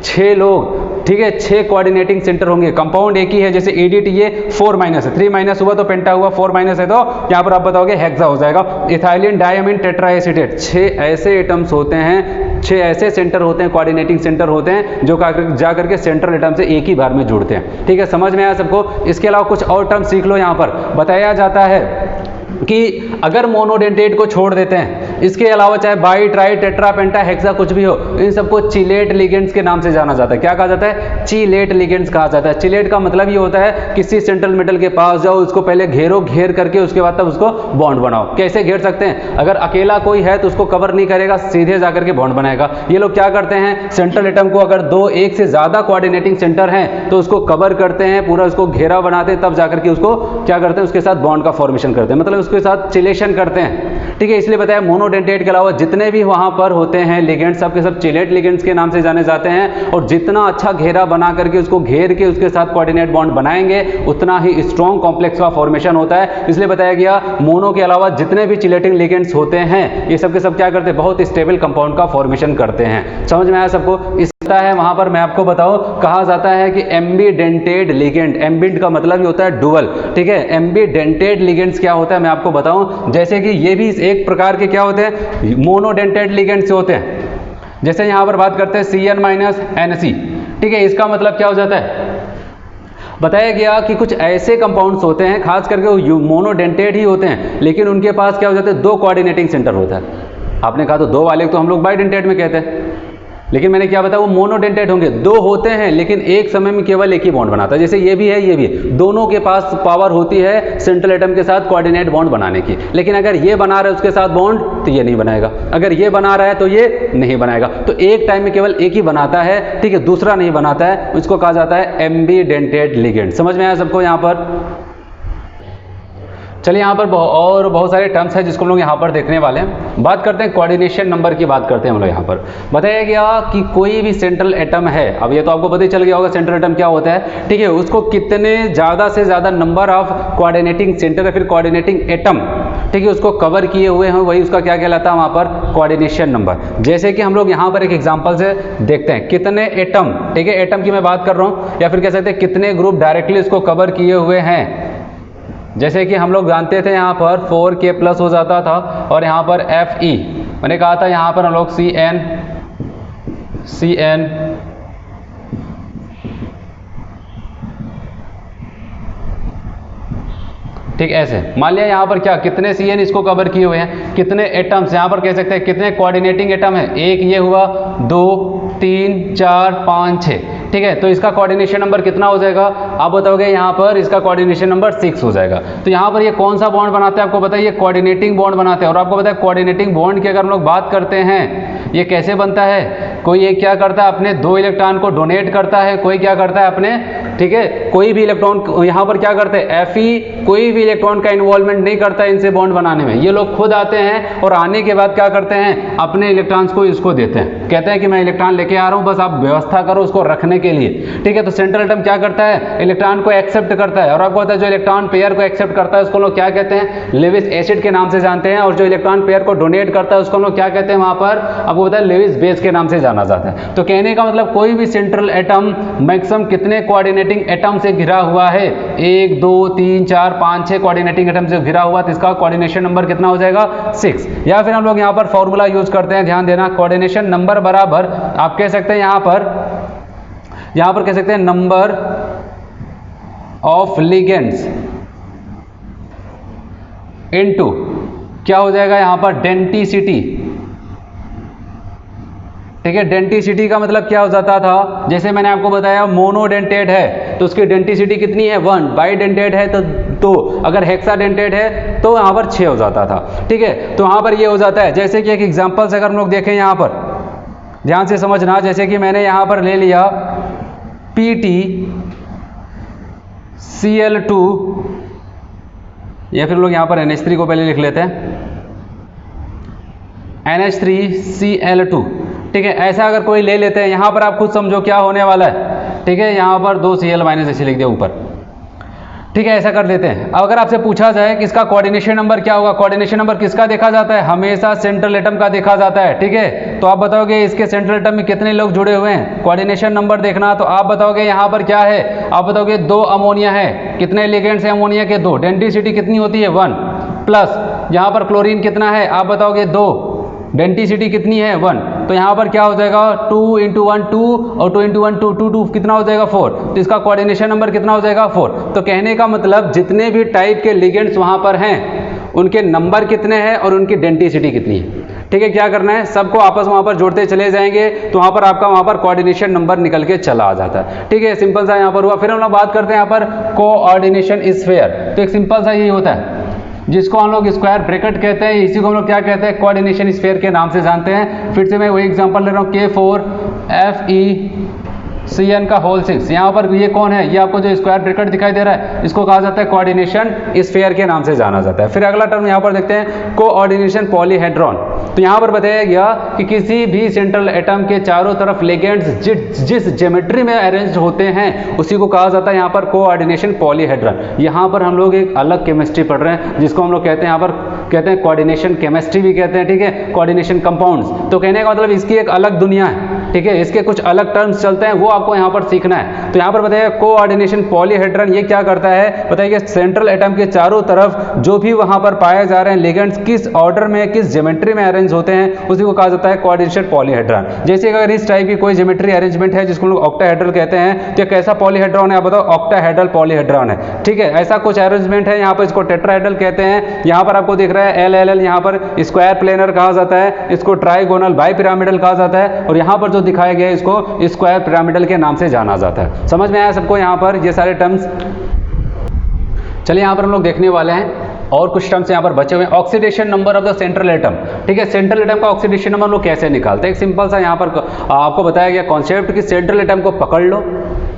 6 लोग, ठीक है, 6 कोऑर्डिनेटिंग सेंटर होंगे। कंपाउंड एक ही है, जैसे ADTA 4- है, 3- हुआ तो पेंटा हुआ, 4- है तो यहाँ पर आप बताओगे हेक्सा हो जाएगा। इथाइलिन डाइअमीन टेट्राएसिटेट, 6 ऐसे एटम्स होते हैं 6 ऐसे सेंटर होते हैं, कोऑर्डिनेटिंग सेंटर होते हैं जो जा करके सेंट्रल एटम से एक ही बार में जुड़ते हैं। ठीक है, समझ में आया सबको। इसके अलावा कुछ और टर्म सीख लो। यहाँ पर बताया जाता है कि अगर मोनोडेंटेट को छोड़ देते हैं, इसके अलावा चाहे by, try, tetra, penta, hexa कुछ भी हो, इन सबको चिलेट लिगेंड्स के नाम से जाना जाता है। क्या कहा जाता है? चिलेट लिगेंड्स कहा जाता है। चिलेट का मतलब ये होता है किसी सेंट्रल मेटल के पास जाओ, उसको पहले घेरो, घेर करके उसके बाद तब उसको बॉन्ड बनाओ। कैसे घेर सकते हैं? अगर अकेला कोई है तो उसको कवर नहीं करेगा, सीधे जाकर के बॉन्ड बनाएगा। ये लोग क्या करते हैं, सेंट्रल एटम को अगर एक से ज्यादा कोऑर्डिनेटिंग सेंटर हैं तो उसको कवर करते हैं, पूरा उसको घेरा बनाते हैं, तब जाकर के उसको क्या करते हैं, उसके साथ बॉन्ड का फॉर्मेशन करते हैं, मतलब उसके साथ चिलेशन करते हैं। ठीक है, इसलिए बताया मोनोडेंटेट के अलावा जितने भी वहां पर होते हैं लिगेंड्स, सबके सब चिलेट लिगेंड्स के नाम से जाने जाते हैं। और जितना अच्छा घेरा बना करके उसको घेर के उसके साथ कोऑर्डिनेट बॉन्ड बनाएंगे, उतना ही स्ट्रॉन्ग कॉम्प्लेक्स का फॉर्मेशन होता है। इसलिए बताया गया मोनो के अलावा जितने भी चिलेटिंग लिगेंड्स होते हैं ये सब के सब क्या करते हैं, बहुत स्टेबल कंपाउंड का फॉर्मेशन करते हैं। समझ में आया सबको? है वहां पर मैं आपको बताऊं, कहा जाता है कि एम्बीडेंटेड लिगेंड, एम्बिड का मतलब ही होता है डुअल। ठीक है, एम्बीडेंटेड लिगेंड्स क्या होता है मैं आपको बताऊं। जैसे कि ये भी एक प्रकार के क्या होते हैं, मोनोडेंटेड लिगेंड्स होते हैं। जैसे यहां पर बात करते हैं CN-NC। ठीक है, इसका मतलब क्या हो जाता है, बताया गया कि कुछ ऐसे कंपाउंड्स होते हैं, खास करके वो मोनोडेंटेड ही होते हैं, लेकिन उनके पास क्या हो जाता है, 2 कोऑर्डिनेटिंग सेंटर होता है। आपने कहा तो 2 वाले तो हम लोग बाइडेंटेड में कहते हैं, लेकिन मैंने क्या बताया, वो मोनोडेंटेड होंगे, 2 होते हैं लेकिन एक समय में केवल एक ही बॉन्ड बनाता है। जैसे ये भी है, ये भी है, दोनों के पास पावर होती है सेंट्रल एटम के साथ कोऑर्डिनेट बॉन्ड बनाने की। लेकिन अगर ये बना रहा है उसके साथ बॉन्ड तो ये नहीं बनाएगा, अगर ये बना रहा है तो ये नहीं बनाएगा। तो एक टाइम में केवल एक ही बनाता है, ठीक है, दूसरा नहीं बनाता है। उसको कहा जाता है एम्बीडेंटेड लिगेंड। समझ में आया सबको? यहाँ पर चलिए, यहाँ पर और बहुत सारे टर्म्स हैं जिसको हम लोग यहाँ पर देखने वाले हैं। बात करते हैं कोऑर्डिनेशन नंबर की, बात करते हैं हम लोग यहाँ पर। बताया गया कि कोई भी सेंट्रल एटम है, अब ये तो आपको पता ही चल गया होगा सेंट्रल एटम क्या होता है। ठीक है, उसको कितने ज़्यादा से ज़्यादा नंबर ऑफ कोऑर्डिनेटिंग सेंटर या फिर कोऑर्डिनेटिंग एटम, ठीक है, उसको कवर किए हुए हैं, वही उसका क्या कहलाता है वहाँ पर, कोऑर्डिनेशन नंबर। जैसे कि हम लोग यहाँ पर एक एग्जाम्पल से देखते हैं, कितने एटम, ठीक है, एटम की मैं बात कर रहा हूँ, या फिर कह सकते हैं कितने ग्रुप डायरेक्टली उसको कवर किए हुए हैं। जैसे कि हम लोग जानते थे यहाँ पर 4K+ हो जाता था, और यहाँ पर Fe, मैंने कहा था यहाँ पर हम लोग CN ठीक, ऐसे मान लिया यहाँ पर क्या, कितने CN इसको कवर किए हुए हैं, कितने एटम्स, यहाँ पर कह सकते हैं कितने कोऑर्डिनेटिंग एटम है, एक ये हुआ, 2 3 4 5 6। ठीक है, तो इसका कोऑर्डिनेशन नंबर कितना हो जाएगा, आप बताओगे, यहाँ पर इसका कोऑर्डिनेशन नंबर 6 हो जाएगा। तो यहाँ पर ये कौन सा बॉन्ड बनाते हैं आपको पता है, ये कोऑर्डिनेटिंग बॉन्ड बनाते हैं। और आपको पता है कोऑर्डिनेटिंग बॉन्ड की अगर हम लोग बात करते हैं, ये कैसे बनता है, कोई एक क्या करता है, अपने 2 इलेक्ट्रॉन को डोनेट करता है, कोई क्या करता है अपने, ठीक है, कोई भी इलेक्ट्रॉन यहाँ पर क्या करते हैं, Fe कोई भी इलेक्ट्रॉन का इन्वॉल्वमेंट नहीं करता है इनसे बॉन्ड बनाने में। ये लोग खुद आते हैं और आने के बाद क्या करते हैं, अपने इलेक्ट्रॉन्स को इसको देते हैं, कहते हैं कि मैं इलेक्ट्रॉन लेके आ रहा हूँ, बस आप व्यवस्था करो उसको रखने के लिए। ठीक है, तो सेंट्रल एटम क्या करता है, इलेक्ट्रॉन को एक्सेप्ट करता है। और आपको पता है जो इलेक्ट्रॉन पेयर को एक्सेप्ट करता है उसको लोग क्या कहते हैं, लेविस एसिड के नाम से जानते हैं। और जो इलेक्ट्रॉन पेयर को डोनेट करता है उसको लोग क्या कहते हैं, वहां पर आपको पता है लेविस बेस के नाम से जाना जाता है। तो कहने का मतलब कोई भी सेंट्रल एटम मैक्सिमम कितने कोऑर्डिनेटिंग एटम से घिरा हुआ है, 1 2 3 4 5 6 कोऑर्डिनेटिंग एटम से घिरा हुआ, तो इसका कोऑर्डिनेशन नंबर कितना हो जाएगा, 6। या फिर हम लोग यहाँ पर फॉर्मूला यूज करते हैं, ध्यान देना, कोऑर्डिनेशन नंबर बराबर आप कह सकते हैं यहाँ पर कह सकते हैं नंबर ऑफ लिगेंड्स इनटू क्या हो जाएगा यहाँ पर, डेंटिसिटी। ठीक है, डेंटिसिटी का मतलब क्या हो जाता था, जैसे मैंने आपको बताया मोनोडेंटेड है तो उसकी डेंटिसिटी कितनी है, 1, बाइडेंटेड है तो 2, अगर हेक्साडेंटेड है तो यहाँ पर 6 हो जाता था। ठीक है, तो यहाँ पर ये हो जाता है। जैसे कि एक एग्जांपल से अगर हम लोग देखें, यहाँ पर ध्यान से समझना, जैसे कि मैंने यहाँ पर ले लिया PtCl2, या फिर लोग यहाँ पर NH3 को पहले लिख लेते हैं, NH3Cl2। ठीक है, ऐसा अगर कोई ले लेते हैं, यहाँ पर आप खुद समझो क्या होने वाला है। ठीक है, यहाँ पर 2Cl- ऐसे लिख दिया ऊपर। ठीक है, ऐसा कर लेते हैं। अब अगर आपसे पूछा जाए कि इसका कोऑर्डिनेशन नंबर क्या होगा, कोऑर्डिनेशन नंबर किसका देखा जाता है, हमेशा सेंट्रल एटम का देखा जाता है। ठीक है, तो आप बताओगे इसके सेंट्रल एटम में कितने लोग जुड़े हुए हैं, कोऑर्डिनेशन नंबर देखना, तो आप बताओगे यहाँ पर क्या है, आप बताओगे 2 अमोनिया है, कितने लिगेंड्स हैं अमोनिया के, 2, डेंसिटी कितनी होती है, 1, प्लस यहाँ पर क्लोरीन कितना है, आप बताओगे 2, डेंसिटी कितनी है, 1। तो यहाँ पर क्या हो जाएगा 2 × 1 2 और 2 × 1 2 2 2 कितना हो जाएगा 4, तो इसका कोऑर्डिनेशन नंबर कितना हो जाएगा 4। तो कहने का मतलब जितने भी टाइप के लिगेंड्स वहाँ पर हैं उनके नंबर कितने हैं और उनकी डेंसिटी कितनी है। ठीक है, क्या करना है, सबको आपस में वहाँ पर जोड़ते चले जाएंगे तो वहाँ पर आपका वहाँ पर कोऑर्डिनेशन नंबर निकल के चला आ जाता है। ठीक है, सिंपल सा यहाँ पर हुआ। फिर हम लोग बात करते हैं यहाँ पर कोऑर्डिनेशन स्फीयर। तो एक सिंपल सा यही होता है जिसको हम लोग स्क्वायर ब्रैकेट कहते हैं, इसी को हम लोग क्या कहते हैं, कोऑर्डिनेशन स्फीयर के नाम से जानते हैं। फिर से मैं वही एग्जांपल ले रहा हूँ, K4FECN का होल 6। यहाँ पर ये कौन है, ये आपको जो स्क्वायर ब्रैकेट दिखाई दे रहा है इसको कहा जाता है कोऑर्डिनेशन स्फीयर के नाम से जाना जाता है। फिर अगला टर्म यहाँ पर देखते हैं कोऑर्डिनेशन पॉलीहेड्रॉन। तो यहाँ पर बताया गया कि किसी भी सेंट्रल एटम के चारों तरफ लिगेंड्स जिस ज्योमेट्री में अरेंज होते हैं उसी को कहा जाता है यहाँ पर कोऑर्डिनेशन पॉलीहेड्रॉन। यहाँ पर हम लोग एक अलग केमिस्ट्री पढ़ रहे हैं जिसको हम लोग कहते हैं यहाँ पर कहते हैं कोऑर्डिनेशन केमिस्ट्री भी कहते हैं। ठीक है, कोऑर्डिनेशन कंपाउंड्स। तो कहने का मतलब इसकी एक अलग दुनिया है। ठीक है, इसके कुछ अलग टर्म्स चलते हैं वो आपको यहाँ पर सीखना है। तो यहाँ पर बताइए कोऑर्डिनेशन पॉलीहेड्रॉन ये क्या करता है, बताइए सेंट्रल एटम के चारों तरफ जो भी वहाँ पर पाए जा रहे हैं लिगेंड्स किस ऑर्डर में किस ज्योमेट्री में अरेंज होते हैं उसी को कहा जाता है कोऑर्डिनेशन पॉलीहेड्रॉन। जैसे अगर इस टाइप की कोई ज्योमेट्री अरेंजमेंट है जिसको लोग ऑक्टाहेड्रल कहते हैं, तो कैसा पॉलीहेड्रॉन है आप बताओ, ऑक्टाहेड्रल पॉलीहेड्रॉन है। ठीक है, ऐसा कुछ अरेंजमेंट है, यहाँ पर इसको टेट्राहेड्रल कहते हैं। यहाँ पर आपको दिख रहा है LLL, यहाँ पर स्क्वायर प्लेनर कहा जाता है, इसको ट्राइगोनल बाइपिरामिडल कहा जाता है, और यहाँ पर जो दिखाया गया है इसको स्क्वायर पिरामिडल के नाम से जाना जाता है। समझ में आया सबको यहाँ पर ये सारे टर्म्स। चलिए यहाँ पर हम लोग देखने वाले हैं और कुछ टर्म्स यहाँ पर बचे हुए हैं। Oxidation number of the central atom. ठीक है, सेंट्रल एटम का ऑक्सीडेशन नंबर लोग कैसे निकालते हैं, एक सिंपल सा यहाँ पर आपको बताया गया कॉन्सेप्ट कि सेंट्रल एटम को पकड़ लो,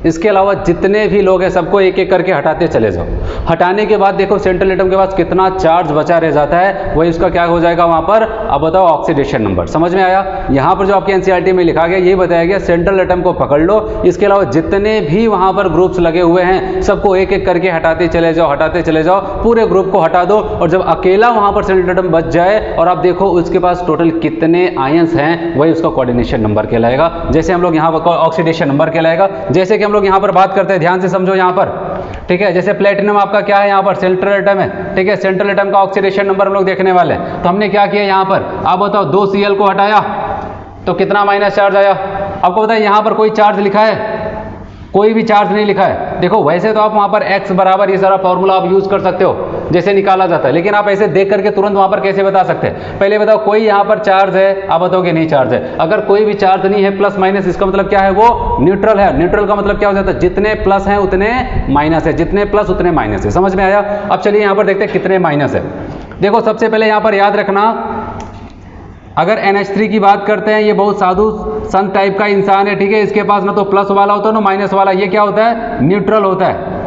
इसके अलावा जितने भी लोग हैं सबको एक एक करके हटाते चले जाओ। हटाने के बाद देखो सेंट्रल एटम के पास कितना चार्ज बचा रह जाता है, वही उसका क्या हो जाएगा वहाँ पर, अब बताओ ऑक्सीडेशन नंबर। समझ में आया। यहाँ पर जो आपके एनसीईआरटी में लिखा गया ये बताया गया सेंट्रल एटम को पकड़ लो, इसके अलावा जितने भी वहाँ पर ग्रुप्स लगे हुए हैं सबको एक एक करके हटाते चले जाओ, हटाते चले जाओ, पूरे ग्रुप को हटा दो, और जब अकेला वहाँ पर सेंट्रल एटम बच जाए और आप देखो उसके पास टोटल कितने आयंस हैं, वही उसका कोऑर्डिनेशन नंबर कहलाएगा। जैसे हम लोग यहाँ पर ऑक्सीडेशन नंबर कहलाएगा। जैसे कि हम लोग यहाँ पर बात करते हैं, ध्यान से समझो यहाँ पर। ठीक है, जैसे प्लेटिनम आपका क्या है, यहाँ पर सेंट्रल एटम है। ठीक है, सेंट्रल एटम का ऑक्सीडेशन नंबर हम लोग देखने वाले हैं। तो हमने क्या किया यहाँ पर, आप बताओ 2 Cl को हटाया तो कितना माइनस चार्ज आया। आपको बताइए यहाँ पर कोई चार्ज लिखा है, कोई भी चार्ज नहीं लिखा है। देखो वैसे तो आप वहाँ पर x बराबर ये सारा फॉर्मूला आप यूज कर सकते हो जैसे निकाला जाता है, लेकिन आप ऐसे देख करके तुरंत वहाँ पर कैसे बता सकते हैं। पहले बताओ कोई यहाँ पर चार्ज है, आप बताओगे नहीं चार्ज है। अगर कोई भी चार्ज नहीं है प्लस माइनस, इसका मतलब क्या है, वो न्यूट्रल है। न्यूट्रल का मतलब क्या हो जाता है, जितने प्लस हैं उतने माइनस है, जितने प्लस उतने माइनस है। समझ में आया। अब चलिए यहाँ पर देखते हैं कितने माइनस है। देखो सबसे पहले यहाँ पर याद रखना, अगर NH3 की बात करते हैं, ये बहुत साधु संत टाइप का इंसान है। ठीक है, इसके पास ना तो प्लस वाला होता है ना माइनस वाला, ये क्या होता है, न्यूट्रल होता है।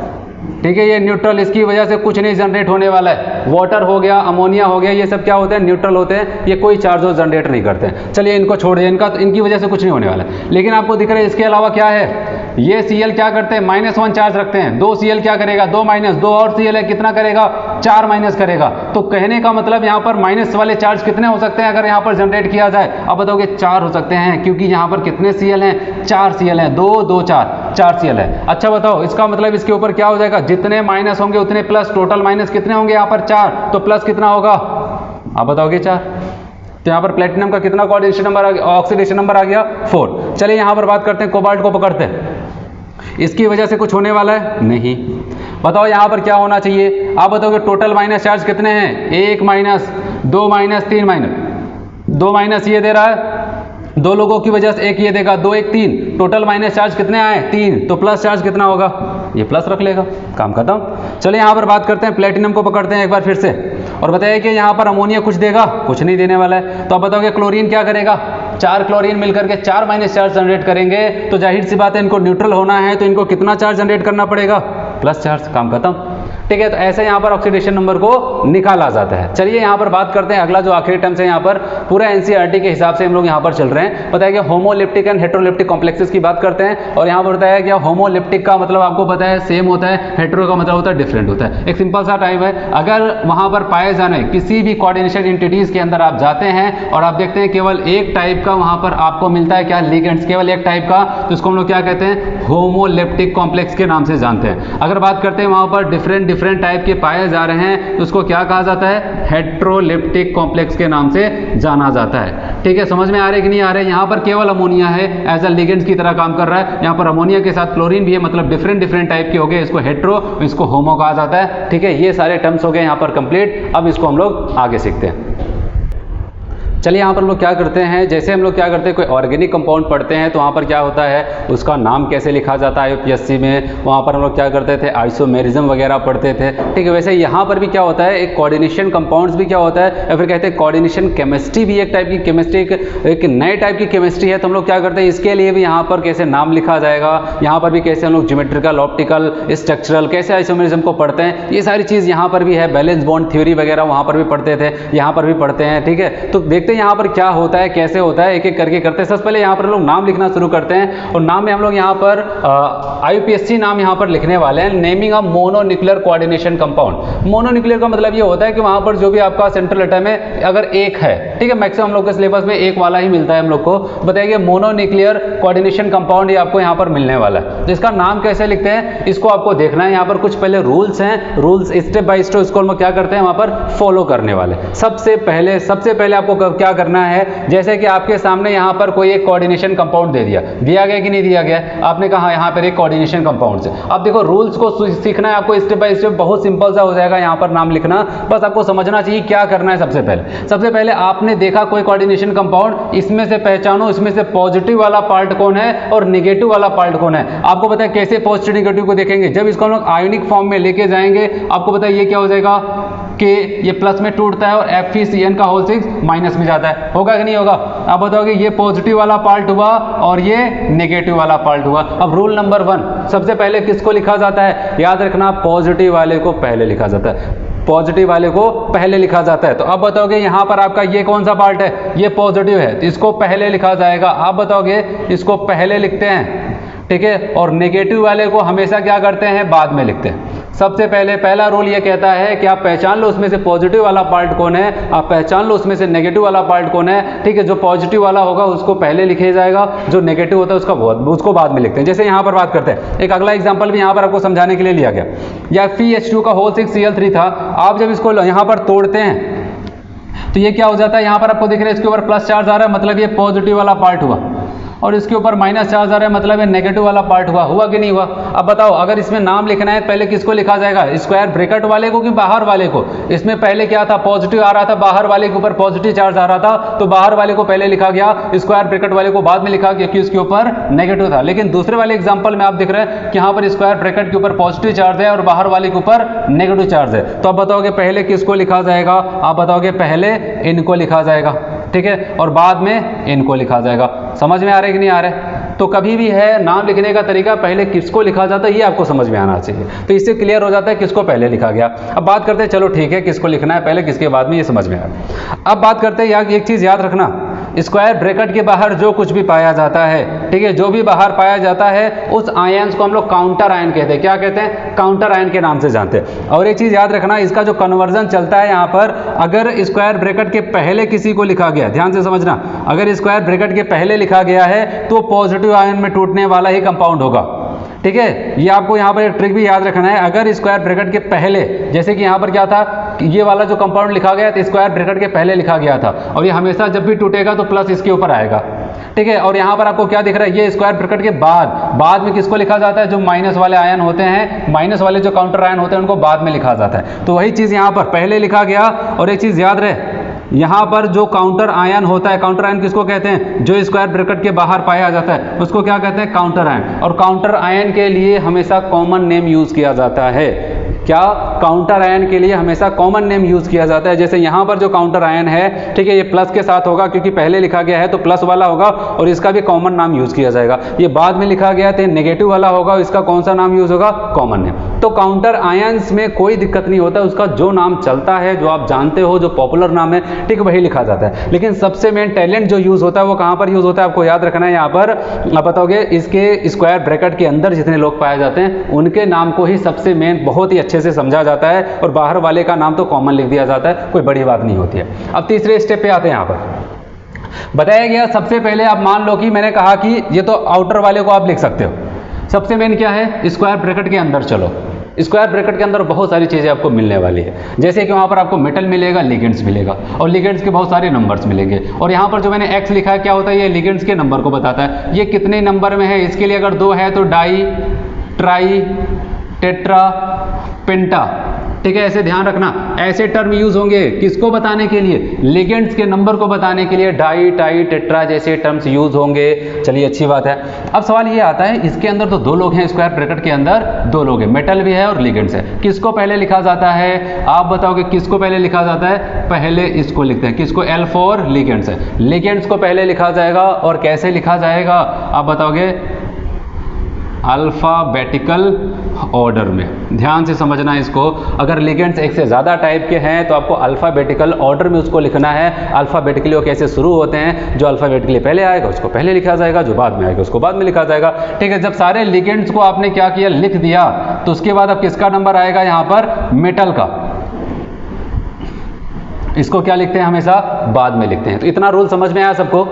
ठीक है, ये न्यूट्रल, इसकी वजह से कुछ नहीं जनरेट होने वाला है। वाटर हो गया, अमोनिया हो गया, ये सब क्या होते हैं, न्यूट्रल होते हैं, ये कोई चार्ज जनरेट नहीं करते हैं। चलिए इनको छोड़ दिए, इनकी वजह से कुछ नहीं होने वाला है। लेकिन आपको दिख रहा है इसके अलावा क्या है, ये Cl क्या करते हैं, -1 चार्ज रखते हैं। 2 Cl क्या करेगा, 2 माइनस, 2 और Cl है, कितना करेगा, 4 माइनस करेगा। तो कहने का मतलब यहाँ पर माइनस वाले चार्ज कितने हो सकते हैं अगर यहाँ पर जनरेट किया जाए, अब बताओगे 4 हो सकते हैं, क्योंकि यहाँ पर कितने Cl हैं, 4 Cl हैं, 2 2 4 Cl है। अच्छा बताओ, इसका मतलब इसके ऊपर क्या हो जाएगा, जितने माइनस होंगे उतने प्लस, टोटल माइनस कितने होंगे यहाँ पर 4, तो प्लस कितना होगा, आप बताओगे 4। तो यहाँ पर प्लेटिनम का कितना कोऑर्डिनेशन नंबर आ गया, ऑक्सीडेशन नंबर आ गया 4। चलिए यहाँ पर बात करते हैं कोबाल्ट को पकड़ते हैं, इसकी वजह से कुछ होने वाला है नहीं। बताओ यहाँ पर क्या होना चाहिए, आप बताओगे टोटल माइनस चार्ज कितने हैं, 1 माइनस, 2 माइनस, 3 माइनस। 2 माइनस ये दे रहा है, 2 लोगों की वजह से 1 ये देगा, 2 1 3, टोटल माइनस चार्ज कितने आए, 3, तो प्लस चार्ज कितना होगा, ये प्लस रख लेगा, काम खत्म। चलिए यहाँ पर बात करते हैं प्लेटिनम को पकड़ते हैं एक बार फिर से, और बताइए कि यहाँ पर अमोनिया कुछ देगा, कुछ नहीं देने वाला है। तो आप बताओगे क्लोरीन क्या करेगा, 4 क्लोरीन मिलकर के 4 माइनस चार्ज जनरेट करेंगे, तो जाहिर सी बात है इनको न्यूट्रल होना है, तो इनको कितना चार्ज जनरेट करना पड़ेगा, प्लस चार्ज, काम खत्म। ठीक है, तो ऐसे यहाँ पर ऑक्सीडेशन नंबर को निकाला जाता है। चलिए यहाँ पर बात करते हैं अगला जो आखिरी टर्म्स है, यहाँ पर पूरा एनसीईआरटी के हिसाब से हम लोग यहाँ पर चल रहे हैं। पता है कि होमोलिप्टिक एंड हेटेरोलिप्टिक कॉम्प्लेक्सेस की बात करते हैं, और यहाँ पर बताया कि होमोलिप्टिक का मतलब आपको पता है सेम होता है, हेटेरो का मतलब होता है डिफरेंट होता है। एक सिंपल सा टाइप है, अगर वहाँ पर पाए जाने किसी भी कोऑर्डिनेशन एंटिटीज के अंदर आप जाते हैं और आप देखते हैं केवल एक टाइप का वहाँ पर आपको मिलता है क्या, लिगेंड्स, केवल एक टाइप का, तो इसको हम लोग क्या कहते हैं, होमोलिप्टिक कॉम्प्लेक्स के नाम से जानते हैं। अगर बात करते हैं वहाँ पर डिफरेंट डिफरेंट टाइप के पाए जा रहे हैं तो उसको क्या कहा जाता है, हेट्रोलिप्टिक कॉम्प्लेक्स के नाम से जाना जाता है। ठीक है, समझ में आ रहे कि नहीं आ रहे। यहाँ पर केवल अमोनिया है, एज अ लिगेंड की तरह काम कर रहा है। यहाँ पर अमोनिया के साथ क्लोरीन भी है, मतलब डिफरेंट टाइप के हो गए, इसको हेट्रो, इसको होमो कहा जाता है। ठीक है, ये सारे टर्म्स हो गए यहाँ पर कंप्लीट। अब इसको हम लोग आगे सीखते हैं। चलिए यहाँ पर हम लोग क्या करते हैं, जैसे हम लोग क्या करते हैं, कोई ऑर्गेनिक कंपाउंड पढ़ते हैं तो वहाँ पर क्या होता है, उसका नाम कैसे लिखा जाता है यूपीएससी में, वहाँ पर हम लोग क्या करते थे, आइसोमेरिज्म वगैरह पढ़ते थे। ठीक है, वैसे यहाँ पर भी क्या होता है, एक कोऑर्डिनेशन कंपाउंड्स भी क्या होता है, या फिर कहते हैं कोऑर्डिनेशन केमिस्ट्री भी एक टाइप की केमिस्ट्री, एक नए टाइप की केमिस्ट्री है। तो हम लोग क्या करते हैं, इसके लिए भी यहाँ पर कैसे नाम लिखा जाएगा, यहाँ पर भी कैसे हम लोग ज्योमेट्रिकल, ऑप्टिकल, स्ट्रक्चरल, कैसे आइसोमेरिज्म को पढ़ते हैं, ये सारी चीज़ यहाँ पर भी है। बैलेंस बॉन्ड थ्योरी वगैरह वहाँ पर भी पढ़ते थे, यहाँ पर भी पढ़ते हैं। ठीक है, तो देखते हैं यहाँ पर क्या होता है, कैसे होता है, एक एक करके करते हैं। सबसे पहले यहाँ पर हम लोग नाम लिखना शुरू करते हैं, और नाम में हम लोग यहाँ पर आईयूपीएससी नाम यहाँ पर लिखने वाले हैं, naming of mononuclear coordination compound. Mononuclear का मतलब ये होता है कि वहाँ पर जो भी आपका सेंट्रल एटम है अगर एक है, ठीक है, मैक्सिमम हम लोग के सिलेबस में एक वाला ही मिलता है हम लोग को, बताइए मोनोन्यूक्लियर कोऑर्डिनेशन कंपाउंड ये आपको यहाँ पर मिलने वाला है। तो इसका नाम कैसे लिखते हैं इसको आपको देखना है। यहाँ पर कुछ पहले रूल्स हैं, रूल्स स्टेप बाय स्टेप इसको हम क्या करते हैं वहाँ पर फॉलो करने वाले। सबसे पहले आपको क्या करना है, जैसे कि आपके सामने यहाँ पर कोई एक कोऑर्डिनेशन कंपाउंड दे दिया गया कि नहीं दिया गया, आपने कहा यहाँ पर एक कोऑर्डिनेशन कंपाउंड से। अब देखो रूल्स को सीखना है आपको स्टेप बाय स्टेप, बहुत सिंपल सा हो जाएगा यहाँ पर नाम लिखना। बस आपको समझना चाहिए क्या करना है। सबसे पहले आपने देखा कोई कोऑर्डिनेशन कंपाउंड, इसमें से पहचानो इसमें से पॉजिटिव वाला पार्ट कौन है और नेगेटिव वाला पार्ट कौन है। आपको पता है कैसे पॉजिटिव नेगेटिव को देखेंगे, जब इसको हम लोग आयोनिक फॉर्म में लेके जाएंगे, आपको पता है ये क्या हो जाएगा कि ये प्लस में टूटता है और FeCN का होल 6 माइनस में जाता है, होगा कि नहीं होगा। आप बताओगे ये पॉजिटिव वाला पार्ट हुआ और ये नेगेटिव वाला पार्ट हुआ। अब रूल नंबर 1, सबसे पहले किसको लिखा जाता है, याद रखना पॉजिटिव वाले को पहले लिखा जाता है, पॉजिटिव वाले को पहले लिखा जाता है। तो अब बताओगे यहाँ पर आपका ये कौन सा पार्ट है, ये पॉजिटिव है, तो इसको पहले लिखा जाएगा। आप बताओगे इसको पहले लिखते हैं, ठीक है, और नेगेटिव वाले को हमेशा क्या करते हैं, बाद में लिखते हैं। सबसे पहले पहला रूल ये कहता है कि आप पहचान लो उसमें से पॉजिटिव वाला पार्ट कौन है, आप पहचान लो उसमें से नेगेटिव वाला पार्ट कौन है। ठीक है, जो पॉजिटिव वाला होगा उसको पहले लिखे जाएगा, जो नेगेटिव होता है उसको बाद में लिखते हैं। जैसे यहाँ पर बात करते हैं, एक अगला एग्जाम्पल भी यहाँ पर आपको समझाने के लिए लिया गया। या FeH2 का होल 6 Cl3 था, आप जब इसको यहाँ पर तोड़ते हैं तो ये क्या हो जाता है, यहाँ पर आपको दिख रहा है इसके ऊपर प्लस चार्ज आ रहा है, मतलब ये पॉजिटिव वाला पार्ट हुआ, और इसके ऊपर माइनस चार्ज आ रहा है, मतलब ये नेगेटिव वाला पार्ट हुआ कि नहीं हुआ। अब बताओ अगर इसमें नाम लिखना है पहले किसको लिखा जाएगा, स्क्वायर ब्रैकेट वाले को कि बाहर वाले को। इसमें पहले क्या था, पॉजिटिव आ रहा था, बाहर वाले के ऊपर पॉजिटिव चार्ज आ रहा था, तो बाहर वाले को पहले लिखा गया, स्क्वायर ब्रैकेट वाले को बाद में लिखा गया क्योंकि उसके ऊपर नेगेटिव था। लेकिन दूसरे वाले एग्जाम्पल में आप देख रहे हैं कि यहाँ पर स्क्वायर ब्रैकेट के ऊपर पॉजिटिव चार्ज है और बाहर वाले के ऊपर नेगेटिव चार्ज है। तो आप बताओगे पहले किसको लिखा जाएगा, आप बताओगे पहले इनको लिखा जाएगा, ठीक है, और बाद में इनको लिखा जाएगा। समझ में आ रहा है कि नहीं आ रहा है। तो कभी भी है नाम लिखने का तरीका पहले किसको लिखा जाता है ये आपको समझ में आना चाहिए, तो इससे क्लियर हो जाता है किसको पहले लिखा गया। अब बात करते हैं, चलो ठीक है, किसको लिखना है पहले किसके बाद में ये समझ में आया। अब बात करते हैं, यार एक चीज़ याद रखना, स्क्वायर ब्रैकेट के बाहर जो कुछ भी पाया जाता है, ठीक है, जो भी बाहर पाया जाता है उस आयन्स को हम लोग काउंटर आयन कहते हैं। क्या कहते हैं, काउंटर आयन के नाम से जानते हैं। और एक चीज़ याद रखना, इसका जो कन्वर्जन चलता है यहाँ पर, अगर स्क्वायर ब्रैकेट के पहले किसी को लिखा गया, ध्यान से समझना, अगर स्क्वायर ब्रैकेट के पहले लिखा गया है तो पॉजिटिव आयन में टूटने वाला ही कंपाउंड होगा, ठीक है। ये आपको यहाँ पर एक ट्रिक भी याद रखना है, अगर स्क्वायर ब्रैकेट के पहले, जैसे कि यहाँ पर क्या था, ये वाला जो कंपाउंड लिखा गया तो स्क्वायर ब्रैकेट के पहले लिखा गया था, और ये हमेशा जब भी टूटेगा तो प्लस इसके ऊपर आएगा, ठीक है। और यहाँ पर आपको क्या दिख रहा है, ये स्क्वायर ब्रैकेट के बाद में किसको लिखा जाता है, जो माइनस वाले आयन होते हैं, माइनस वाले जो काउंटर आयन होते हैं उनको बाद में लिखा जाता है। तो वही चीज़ यहाँ पर पहले लिखा गया। और एक चीज़ याद रहे, यहाँ पर जो काउंटर आयन होता है, काउंटर आयन किसको कहते हैं, जो स्क्वायर ब्रैकेट के बाहर पाया जाता है उसको क्या कहते हैं, काउंटर आयन। और काउंटर आयन के लिए हमेशा कॉमन नेम यूज किया जाता है। क्या, काउंटर आयन के लिए हमेशा कॉमन नेम यूज किया जाता है। जैसे यहाँ पर जो काउंटर आयन है, ठीक है, ये प्लस के साथ होगा क्योंकि पहले लिखा गया है तो प्लस वाला होगा और इसका भी कॉमन नाम यूज किया जाएगा। ये बाद में लिखा गया तो नेगेटिव वाला होगा, इसका कौन सा नाम यूज होगा, कॉमन नेम। तो काउंटर आयन्स में कोई दिक्कत नहीं होता, उसका जो नाम चलता है, जो आप जानते हो, जो पॉपुलर नाम है, ठीक, वही लिखा जाता है। लेकिन सबसे मेन टैलेंट जो यूज होता है वो कहाँ पर यूज होता है, आपको याद रखना है। यहाँ पर आप बताओगे इसके स्क्वायर ब्रैकेट के अंदर जितने लोग पाए जाते हैं उनके नाम को ही सबसे मेन बहुत ही अच्छे से समझा जाता है, और बाहर वाले का नाम तो कॉमन लिख दिया जाता है, कोई बड़ी बात नहीं होती है। अब तीसरे स्टेप पे आते हैं। यहाँ पर बताया गया, सबसे पहले आप मान लो कि मैंने कहा कि ये तो आउटर वाले को आप लिख सकते हो। सबसे मेन क्या है, स्क्वायर ब्रैकेट के अंदर चलो, स्क्वायर ब्रैकेट के अंदर बहुत सारी चीज़ें आपको मिलने वाली है, जैसे कि वहाँ पर आपको मेटल मिलेगा, लिगेंड्स मिलेगा और लिगेंड्स के बहुत सारे नंबर्स मिलेंगे। और यहाँ पर जो मैंने एक्स लिखा है क्या होता है, ये लिगेंड्स के नंबर को बताता है, ये कितने नंबर में है। इसके लिए अगर 2 है तो डाई, ट्राई, टेट्रा, पेंटा, ठीक है। ऐसे ध्यान रखना, ऐसे टर्म यूज होंगे किसको बताने के लिए, लिगेंड्स के नंबर को बताने के लिए डाई, टाई, टेट्रा जैसे टर्म्स यूज होंगे। चलिए अच्छी बात है। अब सवाल ये आता है, इसके अंदर तो 2 लोग हैं, स्क्वायर ब्रैकेट के अंदर 2 लोग हैं, मेटल भी है और लिगेंड्स है। किसको पहले लिखा जाता है, आप बताओगे किसको पहले लिखा जाता है। पहले इसको लिखते हैं, किसको, L फॉर लिगेंड्स है, लिगेंड्स को पहले लिखा जाएगा। और कैसे लिखा जाएगा आप बताओगे, अल्फाबेटिकल ऑर्डर में। ध्यान से समझना इसको, अगर लिगेंड्स एक से ज़्यादा टाइप के हैं तो आपको अल्फाबेटिकल ऑर्डर में उसको लिखना है। अल्फाबेटिकली वो कैसे शुरू होते हैं, जो अल्फाबेटिकली पहले आएगा उसको पहले लिखा जाएगा, जो बाद में आएगा उसको बाद में लिखा जाएगा, ठीक है। जब सारे लिगेंड्स को आपने क्या किया, लिख दिया, तो उसके बाद अब किसका नंबर आएगा यहाँ पर, मेटल का। इसको क्या लिखते हैं, हमेशा बाद में लिखते हैं। तो इतना रूल समझ में आया सबको,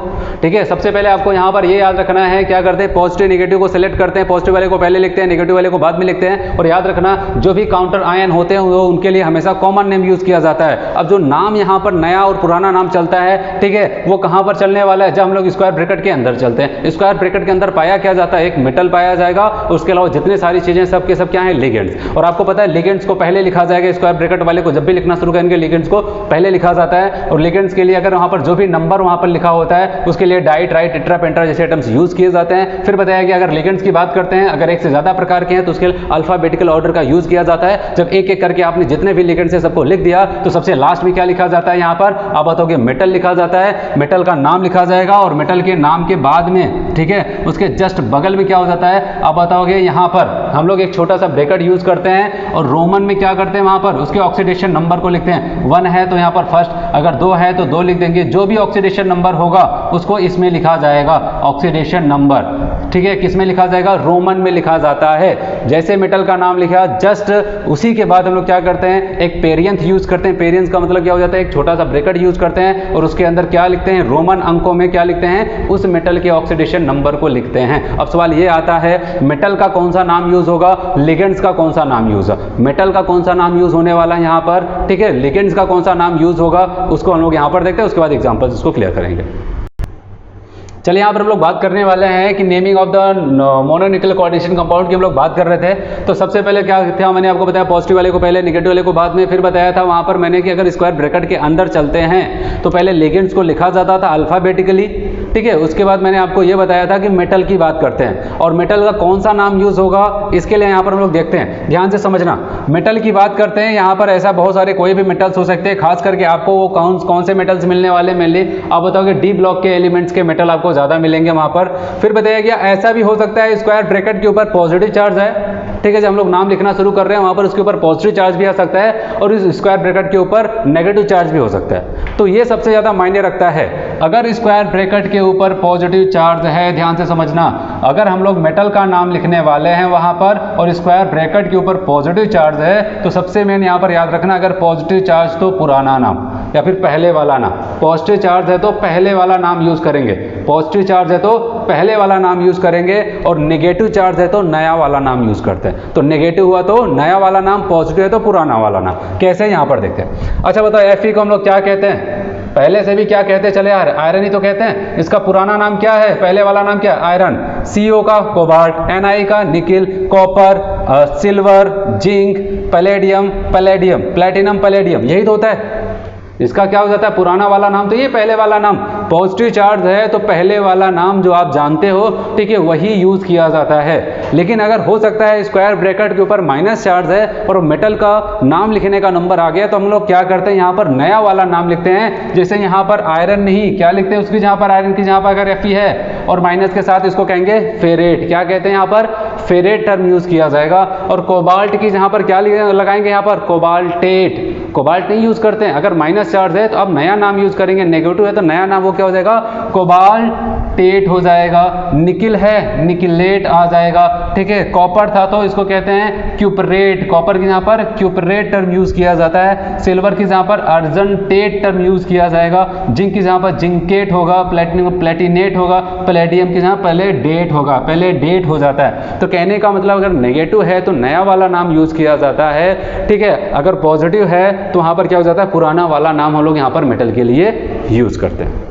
ठीक है। सबसे पहले आपको यहाँ पर ये याद रखना है, क्या करते हैं, पॉजिटिव नेगेटिव को सिलेक्ट करते हैं, पॉजिटिव वाले को पहले लिखते हैं, नेगेटिव वाले को बाद में लिखते हैं। और याद रखना, जो भी काउंटर आयन होते हैं वो उनके लिए हमेशा कॉमन नेम यूज किया जाता है। अब जो नाम यहाँ पर नया और पुराना नाम चलता है, ठीक है, वो कहाँ पर चलने वाला है, जब हम लोग स्क्वायर ब्रैकेट के अंदर चलते हैं। स्क्वायर ब्रैकेट के अंदर पाया क्या जाता है, एक मेटल पाया जाएगा, उसके अलावा जितने सारी चीजें सब के सब क्या है, लिगेंड्स। और आपको पता है लिगेंड्स को पहले लिखा जाएगा, स्क्वायर ब्रैकेट वाले को जब भी लिखना शुरू करेंगे लिगेंड्स को पहले लिखा जाता है। और लिगेंड्स के लिए अगर वहां पर जो भी नंबर वहां पर लिखा होता है उसके लिए डाई, ट्राई, टेट्रा, पेंटा जैसे आइटम्स यूज किए जाते हैं। फिर बताया कि अगर लिगेंड्स की बात करते हैं, अगर एक से ज्यादा प्रकार के हैं तो उसके लिए अल्फाबेटिकल ऑर्डर का यूज किया जाता है। जब एक एक करके आपने जितने भी लिगेंड्स हैं सबको लिख दिया तो सबसे लास्ट में क्या लिखा जाता है, यहाँ पर आप बताओगे मेटल लिखा जाता है। मेटल का नाम लिखा जाएगा और मेटल के नाम के बाद में, ठीक है, उसके जस्ट बगल में क्या हो जाता है, आप बताओगे यहाँ पर हम लोग एक छोटा सा ब्रैकेट यूज करते हैं और रोमन में क्या करते हैं, वहां पर उसके ऑक्सीडेशन नंबर को लिखते हैं। 1 है तो यहाँ पर फर्स्ट, अगर 2 है तो 2 लिख देंगे। जो भी ऑक्सीडेशन नंबर होगा उसको इसमें लिखा जाएगा, ऑक्सीडेशन नंबर, ठीक है। किस में लिखा जाएगा, रोमन में लिखा जाता है। जैसे मेटल का नाम लिखा, जस्ट उसी के बाद हम लोग क्या करते हैं, एक पेरियंथ यूज करते हैं। पेरियंथ का मतलब क्या हो जाता है, एक छोटा सा ब्रैकेट यूज करते हैं और उसके अंदर क्या लिखते हैं, रोमन अंकों में क्या लिखते हैं, उस मेटल के ऑक्सीडेशन नंबर को लिखते हैं। अब सवाल ये आता है, मेटल का कौन सा नाम यूज होगा, लिगेंड्स का कौन सा नाम यूज होगा। मेटल का कौन सा नाम यूज होने वाला है यहाँ पर, ठीक है। लिगेंड्स का कौन सा नाम यूज होगा उसको हम लोग यहाँ पर देखते हैं, उसके बाद एग्जांपल्स इसको क्लियर करेंगे। चलिए यहाँ पर हम लोग बात करने वाले हैं कि naming of the mononuclear coordination compound की हम लोग बात कर रहे थे। तो सबसे पहले क्या था, मैंने आपको बताया पॉजिटिव वाले को पहले, नेगेटिव वाले को बाद में। फिर बताया था वहाँ पर मैंने कि अगर स्क्वायर ब्रैकेट के अंदर चलते हैं तो पहले लिगेंड्स को लिखा जाता था अल्फाबेटिकली, ठीक है। उसके बाद मैंने आपको ये बताया था कि मेटल की बात करते हैं और मेटल का कौन सा नाम यूज होगा, इसके लिए यहाँ पर हम लोग देखते हैं। ध्यान से समझना, मेटल की बात करते हैं, यहाँ पर ऐसा बहुत सारे कोई भी मेटल्स हो सकते हैं। खास करके आपको वो कौन से मेटल्स मिलने वाले, मेनली आप बताओगे डी ब्लॉक के एलिमेंट्स के मेटल आपको ज्यादा मिलेंगे वहां पर। फिर बताया गया ऐसा भी हो सकता है स्क्वायर ब्रैकेट के ऊपर पॉजिटिव चार्ज है, ठीक है। जब हम लोग नाम लिखना शुरू कर रहे हैं वहां पर उसके ऊपर पॉजिटिव चार्ज भी आ सकता है और इस स्क्वायर ब्रैकेट के ऊपर नेगेटिव चार्ज भी हो सकता है। तो ये सबसे ज्यादा मायने रखता है। अगर स्क्वायर ब्रैकेट के ऊपर पॉजिटिव चार्ज है, ध्यान से समझना, अगर हम लोग मेटल का नाम लिखने वाले हैं वहां पर और स्क्वायर ब्रैकेट के ऊपर पॉजिटिव चार्ज है, तो सबसे मेन यहाँ पर याद रखना, अगर पॉजिटिव चार्ज तो पुराना नाम या फिर पहले वाला नाम। पॉजिटिव चार्ज है तो पहले वाला नाम यूज करेंगे, पॉजिटिव चार्ज है तो पहले वाला नाम यूज करेंगे और नेगेटिव चार्ज है तो नया वाला नाम यूज करते हैं। तो नेगेटिव हुआ तो नया वाला नाम, पॉजिटिव है तो पुराना वाला नाम। कैसे, यहाँ पर देखते हैं। अच्छा बताओ Fe को हम लोग क्या कहते हैं, पहले से भी क्या कहते चले यार, आयरन ही तो कहते हैं। इसका पुराना नाम क्या है, पहले वाला नाम क्या है, आयरन। CO का कोबाल्ट, Na का nickel, copper, silver, zinc, palladium, platinum, palladium, यही तो होता है। इसका क्या हो जाता है, पुराना वाला नाम तो ये पहले वाला नाम। पॉजिटिव चार्ज है तो पहले वाला नाम जो आप जानते हो, ठीक है, वही यूज किया जाता है। लेकिन अगर हो सकता है स्क्वायर ब्रैकेट के ऊपर माइनस चार्ज है और मेटल का नाम लिखने का नंबर आ गया, तो हम लोग क्या करते हैं, यहाँ पर नया वाला नाम लिखते हैं। जैसे यहाँ पर आयरन नहीं, क्या लिखते हैं उसकी जहाँ पर आयरन की जहाँ पर अगर Fe है और माइनस के साथ इसको कहेंगे फेरेट, क्या कहते हैं यहाँ पर, फेरेट टर्म यूज किया जाएगा। और कोबाल्ट की जहाँ पर क्या लगाएंगे, यहाँ पर कोबाल्टेट, कोबाल्ट नहीं यूज़ करते हैं। अगर माइनस चार्ज है तो अब नया नाम यूज़ करेंगे, नेगेटिव है तो नया नाम वो क्या हो जाएगा, कोबाल्टेट हो जाएगा। निकिल है निकिलेट आ जाएगा, ठीक है। कॉपर था तो इसको कहते हैं क्यूपरेट, कॉपर की यहाँ पर क्यूपरेट टर्म यूज़ किया जाता है। सिल्वर की जहाँ पर अर्जेंटेट टर्म यूज़ किया जाएगा। जिंक की जहाँ पर जिंकेट होगा, प्लेटिनम प्लेटिनेट होगा, प्लेडियम की जहाँ पहले डेट होगा, पहले डेट हो जाता है। तो कहने का मतलब अगर नेगेटिव है तो नया वाला नाम यूज़ किया जाता है, ठीक है। अगर पॉजिटिव है तो वहाँ पर क्या हो जाता है, पुराना वाला नाम हम लोग यहाँ पर मेटल के लिए यूज़ करते हैं।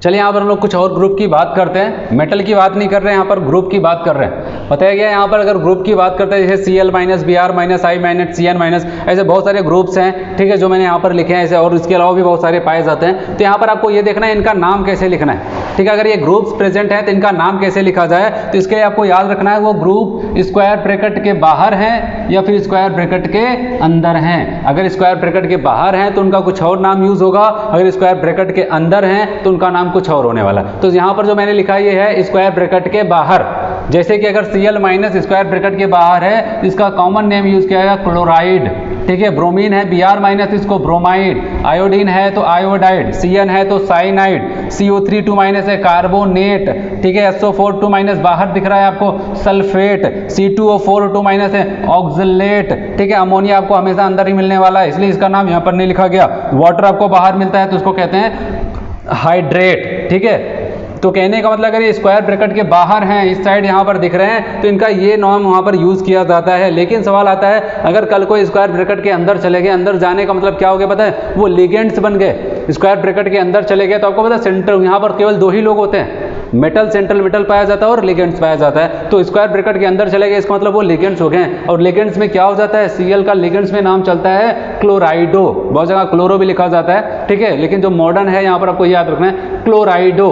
चलिए यहाँ पर हम लोग कुछ और ग्रुप की बात करते हैं। मेटल की बात नहीं कर रहे हैं, यहाँ पर ग्रुप की बात कर रहे हैं। बताया गया यहाँ पर अगर ग्रुप की बात करते हैं जैसे Cl minus, Br minus, I minus, Cn minus, ऐसे बहुत सारे ग्रुप्स हैं, ठीक है, जो मैंने यहाँ पर लिखे हैं ऐसे, और इसके अलावा भी बहुत सारे पाए जाते हैं। तो यहाँ पर आपको ये देखना है इनका नाम कैसे लिखना है, ठीक है। अगर ये ग्रुप्स प्रेजेंट है तो इनका नाम कैसे लिखा जाए, तो इसके लिए आपको याद रखना है वो ग्रुप स्क्वायर ब्रैकेट के बाहर हैं या फिर स्क्वायर ब्रैकेट के अंदर हैं। अगर स्क्वायर ब्रैकेट के बाहर हैं तो उनका कुछ और नाम यूज होगा, अगर स्क्वायर ब्रैकेट के अंदर हैं तो उनका नाम कुछ और होने वाला है। तो यहाँ पर जो मैंने लिखा ये है स्क्वायर ब्रैकेट के बाहर। जैसे कि अगर Cl माइनस स्क्वायर ब्रैकेट के बाहर है, इसका कॉमन नेम यूज किया गया क्लोराइड, ठीक है। ब्रोमीन है Br माइनस, इसको ब्रोमाइड। आयोडीन है तो आयोडाइड, Cn है तो साइनाइड, CO3 2 माइनस है कार्बोनेट, ठीक है। SO4 2 माइनस बाहर दिख रहा है आपको सल्फेट, C2O4 2 माइनस है ऑक्सलेट, ठीक है। अमोनिया आपको हमेशा अंदर ही मिलने वाला है, इसलिए इसका नाम यहाँ पर नहीं लिखा गया। वाटर आपको बाहर मिलता है तो उसको कहते हैं हाइड्रेट, ठीक है। तो कहने का मतलब अगर ये स्क्वायर ब्रैकेट के बाहर हैं, इस साइड यहाँ पर दिख रहे हैं, तो इनका ये नाम वहाँ पर यूज़ किया जाता है। लेकिन सवाल आता है अगर कल को स्क्वायर ब्रैकेट के अंदर चले गए, अंदर जाने का मतलब क्या हो गया पता है, वो लिगेंड्स बन गए। स्क्वायर ब्रैकेट के अंदर चले गए तो आपको पता है सेंट्रल यहाँ पर केवल 2 ही लोग होते हैं, मेटल सेंट्रल मेटल पाया जाता है और लिगेंड्स पाया जाता है। तो स्क्वायर ब्रैकेट के अंदर चले गए इसका मतलब वो लिगेंड्स हो गए। और लिगेंड्स में क्या हो जाता है, Cl का लिगेंड्स में नाम चलता है क्लोराइडो, बहुत जगह क्लोरो भी लिखा जाता है, ठीक है। लेकिन जो मॉडर्न है यहाँ पर आपको याद रखना है क्लोराइडो,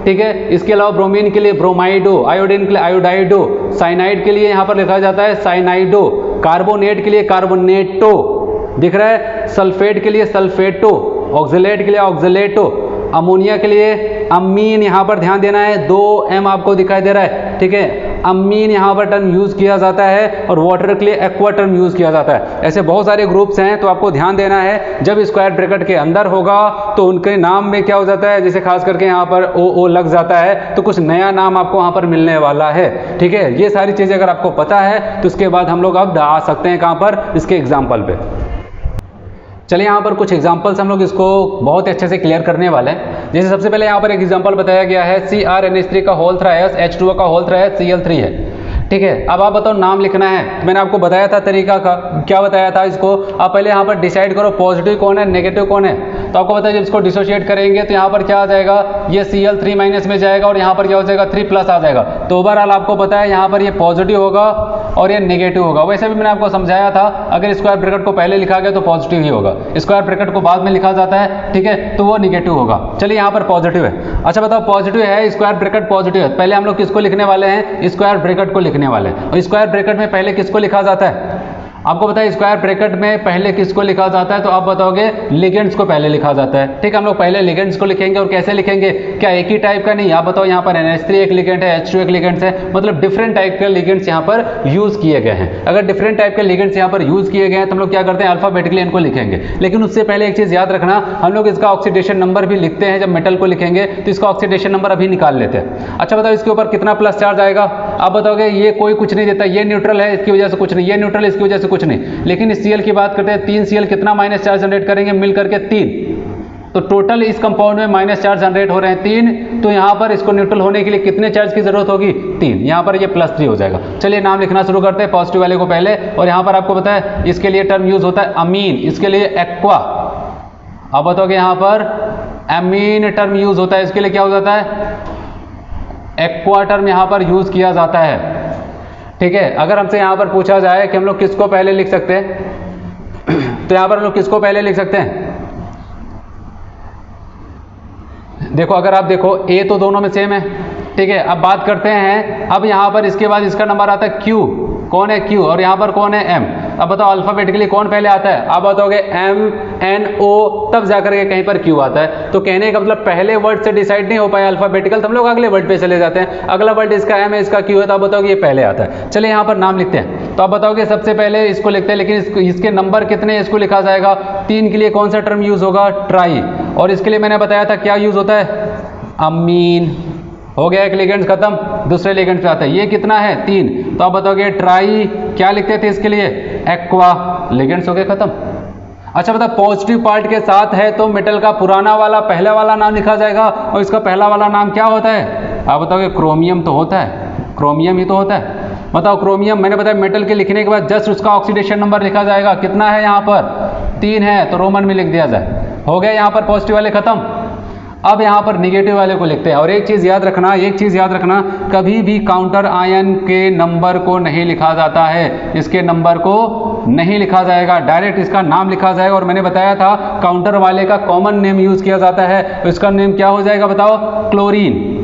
ठीक है। इसके अलावा ब्रोमीन के लिए ब्रोमाइडो, आयोडीन के लिए आयोडाइडो, साइनाइड के लिए यहाँ पर लिखा जाता है साइनाइडो, कार्बोनेट के लिए कार्बोनेटो दिख रहा है, सल्फेट के लिए सल्फेटो, ऑक्सलेट के लिए ऑक्सलेटो, अमोनिया के लिए अमीन, यहाँ पर ध्यान देना है 2M आपको दिखाई दे रहा है, ठीक है। अमीन यहाँ पर टर्म यूज किया जाता है और वाटर के लिए एक्वा टर्म यूज किया जाता है। ऐसे बहुत सारे ग्रुप्स हैं, तो आपको ध्यान देना है जब स्क्वायर ब्रैकेट के अंदर होगा तो उनके नाम में क्या हो जाता है, जैसे खास करके यहाँ पर ओ लग जाता है तो कुछ नया नाम आपको वहाँ पर मिलने वाला है, ठीक है। ये सारी चीज़ें अगर आपको पता है तो उसके बाद हम लोग अब आ सकते हैं कहाँ पर, इसके एग्जाम्पल पे। चलिए यहाँ पर कुछ एग्जांपल्स हम लोग इसको बहुत ही अच्छे से क्लियर करने वाले हैं। जैसे सबसे पहले यहाँ पर एक एग्जांपल बताया गया है CrNH3 का होल 3s H2O का होल 3s Cl3 है, ठीक है। अब आप बताओ नाम लिखना है, तो मैंने आपको बताया था तरीका का, क्या बताया था इसको, आप पहले यहाँ पर डिसाइड करो पॉजिटिव कौन है नेगेटिव कौन है। तो आपको पता है जब इसको डिसोशिएट करेंगे तो यहाँ पर क्या आ जाएगा, ये Cl3 माइनस में जाएगा और यहाँ पर क्या हो जाएगा 3 प्लस आ जाएगा। तो ओवरऑल आपको पता है यहाँ पर ये पॉजिटिव होगा और ये नेगेटिव होगा। वैसे भी मैंने आपको समझाया था अगर स्क्वायर ब्रैकेट को पहले लिखा गया तो पॉजिटिव ही होगा, स्क्वायर ब्रैकेट को बाद में लिखा जाता है, ठीक है, तो वो नेगेटिव होगा। चलिए यहाँ पर पॉजिटिव है, अच्छा बताओ पॉजिटिव है, स्क्वायर ब्रैकेट पॉजिटिव है, पहले हम लोग किसको लिखने वाले हैं, स्क्वायर ब्रैकेट को लिखने वाले हैं। और स्क्वायर ब्रैकेट में पहले किसको लिखा जाता है, आपको पता है स्क्वायर ब्रैकेट में पहले किसको लिखा जाता है, तो आप बताओगे लिगेंड्स को पहले लिखा जाता है, ठीक है। हम लोग पहले लिगेंड्स को लिखेंगे और कैसे लिखेंगे, क्या एक ही टाइप का नहीं, आप बताओ यहाँ पर NH3 एक लिगेंड है, H2 एक लिगेंड्स है, मतलब डिफरेंट टाइप के लिगेंड्स यहाँ पर यूज किए गए हैं। अगर डिफरेंट टाइप के लिगेंड्स यहाँ पर यूज किए गए हैं तो हम लोग क्या करते हैं अल्फाबेटिकली इनको लिखेंगे। लेकिन उससे पहले एक चीज याद रखना, हम लोग इसका ऑक्सीडेशन नंबर भी लिखते हैं जब मेटल को लिखेंगे, तो इसका ऑक्सीडेशन नंबर अभी निकाल लेते हैं। अच्छा बताओ इसके ऊपर कितना प्लस चार्ज आएगा, आप बताओगे ये कोई कुछ नहीं देता, ये न्यूट्रल है इसकी वजह से कुछ नहीं, ये न्यूट्रल इसकी वजह से कुछ नहीं। लेकिन Cl की बात करते हैं 3 Cl कितना माइनस चार्ज जनरेट करेंगे मिल करके 3, तो टोटल इस कंपाउंड में माइनस चार्ज जनरेट हो रहे हैं 3, तो यहाँ पर इसको न्यूट्रल होने के लिए कितने चार्ज की जरूरत होगी 3, यहाँ पर ये +3 हो जाएगा। चलिए नाम लिखना शुरू करते हैं पॉजिटिव वाले को पहले, और यहाँ पर आपको पता है इसके लिए टर्म यूज होता है अमीन, इसके लिए एक्वा, आप बताओगे यहाँ पर अमीन टर्म यूज होता है, इसके लिए क्या हो जाता है एक्वा टर्म यहाँ पर यूज किया जाता है, ठीक है। अगर हमसे यहाँ पर पूछा जाए कि हम लोग किसको पहले लिख सकते हैं, तो यहाँ पर हम लोग किसको पहले लिख सकते हैं, देखो अगर आप देखो A तो दोनों में सेम है, ठीक है। अब बात करते हैं, अब यहाँ पर इसके बाद इसका नंबर आता है Q, कौन है Q, और यहाँ पर कौन है M। अब बताओ अल्फाबेटिकली कौन पहले आता है? आप बताओगे MNO, तब जाकर के कहीं पर Q आता है। तो कहने का मतलब पहले वर्ड से डिसाइड नहीं हो पाया अल्फाबेटिकल, तो हम लोग अगले वर्ड पे चले जाते हैं। अगला वर्ड इसका M है, इसका Q है, तो आप बताओगे ये पहले आता है। चलिए यहाँ पर नाम लिखते हैं। तो आप बताओगे सबसे पहले इसको लिखते हैं, लेकिन इसके नंबर कितने इसको लिखा जाएगा? 3 के लिए कौन सा टर्म यूज होगा? ट्राई। और इसके लिए मैंने बताया था क्या यूज होता है? अमीन। हो गया, एक लिगेंड खत्म, दूसरे लिगेंड पे आता है। ये कितना है? 3। तो आप बताओगे ट्राई, क्या लिखते थे इसके लिए? एक्वा। लिगेंड्स हो गए खत्म। अच्छा बताओ पॉजिटिव पार्ट के साथ है तो मेटल का पुराना वाला पहला वाला नाम लिखा जाएगा, और इसका पहला वाला नाम क्या होता है? आप बताओगे क्रोमियम तो होता है, क्रोमियम ही तो होता है। बताओ क्रोमियम, मैंने बताया मेटल के लिखने के बाद जस्ट उसका ऑक्सीडेशन नंबर लिखा जाएगा। कितना है यहाँ पर? 3 है, तो रोमन में लिख दिया जाए। हो गया यहाँ पर पॉजिटिव वाले खत्म। अब यहाँ पर निगेटिव वाले को लिखते हैं। और एक चीज़ याद रखना, कभी भी काउंटर आयन के नंबर को नहीं लिखा जाता है। इसके नंबर को नहीं लिखा जाएगा, डायरेक्ट इसका नाम लिखा जाएगा। और मैंने बताया था काउंटर वाले का कॉमन नेम यूज किया जाता है, तो इसका नेम क्या हो जाएगा बताओ? क्लोरीन।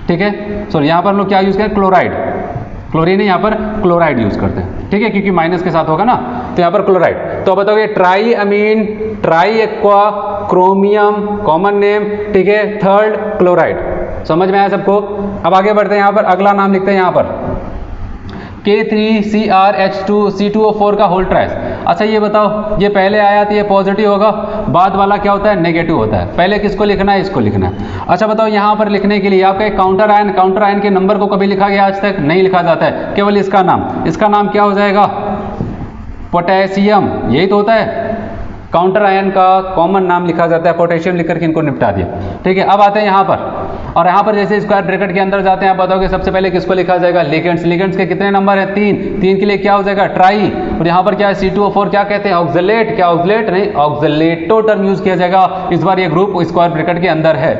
ठीक है, सॉरी यहाँ पर हम लोग क्या यूज करें? क्लोराइड। क्लोरीन है, यहाँ पर क्लोराइड यूज करते हैं। ठीक है, क्योंकि माइनस के साथ होगा ना, तो यहाँ पर क्लोराइड। तो बताओगे tri amine, tri aqua, chromium common name. ठीक है, थर्ड क्लोराइड। समझ में आया सबको? अब आगे बढ़ते हैं। यहाँ पर अगला नाम लिखते हैं यहाँ पर K3CrH2C2O4 का होल ट्राइस। अच्छा ये बताओ, ये पहले आया तो ये पॉजिटिव होगा, बाद वाला क्या होता है? नेगेटिव होता है। पहले किसको लिखना है? इसको लिखना है। अच्छा बताओ यहाँ पर लिखने के लिए आपका एक काउंटर आयन के नंबर को कभी लिखा गया? आज तक नहीं लिखा जाता है, केवल इसका नाम क्या हो जाएगा? पोटेशियम। यही तो होता है, काउंटर आयन का कॉमन नाम लिखा जाता है, पोटेशियम लिख करके इनको निपटा दिया। ठीक है, अब आते हैं यहाँ पर, और यहाँ पर जैसे स्क्वायर ब्रैकेट के अंदर जाते हैं, आप बताओगे सबसे पहले किसको लिखा जाएगा? लिगेंड्स। लिगेंड्स के कितने नंबर है? 3 के लिए क्या हो जाएगा? ट्राई। और यहाँ पर क्या है? C2O4 क्या कहते हैं? ऑक्सलेट। क्या ऑक्सलेट नहीं, ऑक्सलेटो टर्म यूज किया जाएगा। इस बार ये ग्रुप स्क्वायर ब्रैकेट के अंदर है,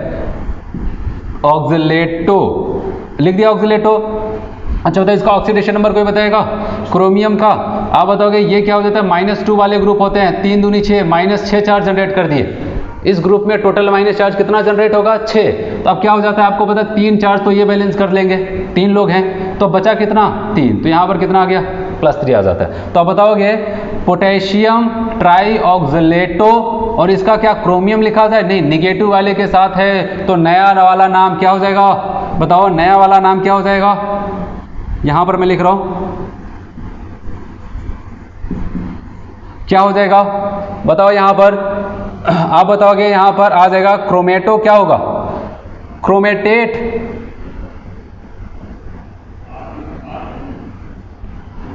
ऑक्सलेटो लिख दिया, ऑक्सलेटो। अच्छा बताओ इसका ऑक्सीडेशन नंबर कोई बताएगा? क्रोमियम का आप बताओगे ये क्या हो जाता है? -2 वाले ग्रुप होते हैं, 3 दूनी 6, -6 चार्ज जनरेट कर दिए। इस ग्रुप में टोटल माइनस चार्ज कितना जनरेट होगा? 6। तो अब क्या हो जाता है आपको पता है? 3 चार्ज तो ये बैलेंस कर लेंगे, 3 लोग हैं, तो बचा कितना? 3। तो यहाँ पर कितना आ गया? +3 आ जाता है। तो आप बताओगे पोटेशियम ट्राई ऑक्सलेटो, और इसका क्या क्रोमियम लिखा जाए? नहीं, निगेटिव वाले के साथ है, तो नया वाला नाम क्या हो जाएगा? बताओ नया वाला नाम क्या हो जाएगा? यहां पर मैं लिख रहा हूं, क्या हो जाएगा बताओ? यहां पर आप बताओगे, यहां पर आ जाएगा क्रोमेटो। क्या होगा? क्रोमेटेट।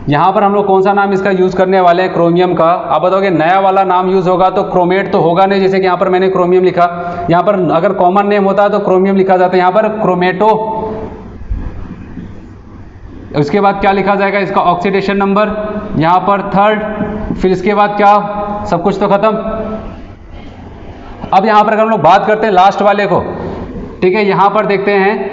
यहां पर हम लोग कौन सा नाम इसका यूज करने वाले हैं? क्रोमियम का। आप बताओगे नया वाला नाम यूज होगा तो क्रोमेट तो होगा नहीं, जैसे कि यहां पर मैंने क्रोमियम लिखा। यहां पर अगर कॉमन नेम होता तो क्रोमियम लिखा जाता है, यहां पर क्रोमेटो। उसके बाद क्या लिखा जाएगा? इसका ऑक्सीडेशन नंबर यहां पर 3rd, फिर इसके बाद क्या? सब कुछ तो खत्म। अब यहां पर अगर हम लोग बात करते हैं लास्ट वाले को, ठीक है, यहां पर देखते हैं,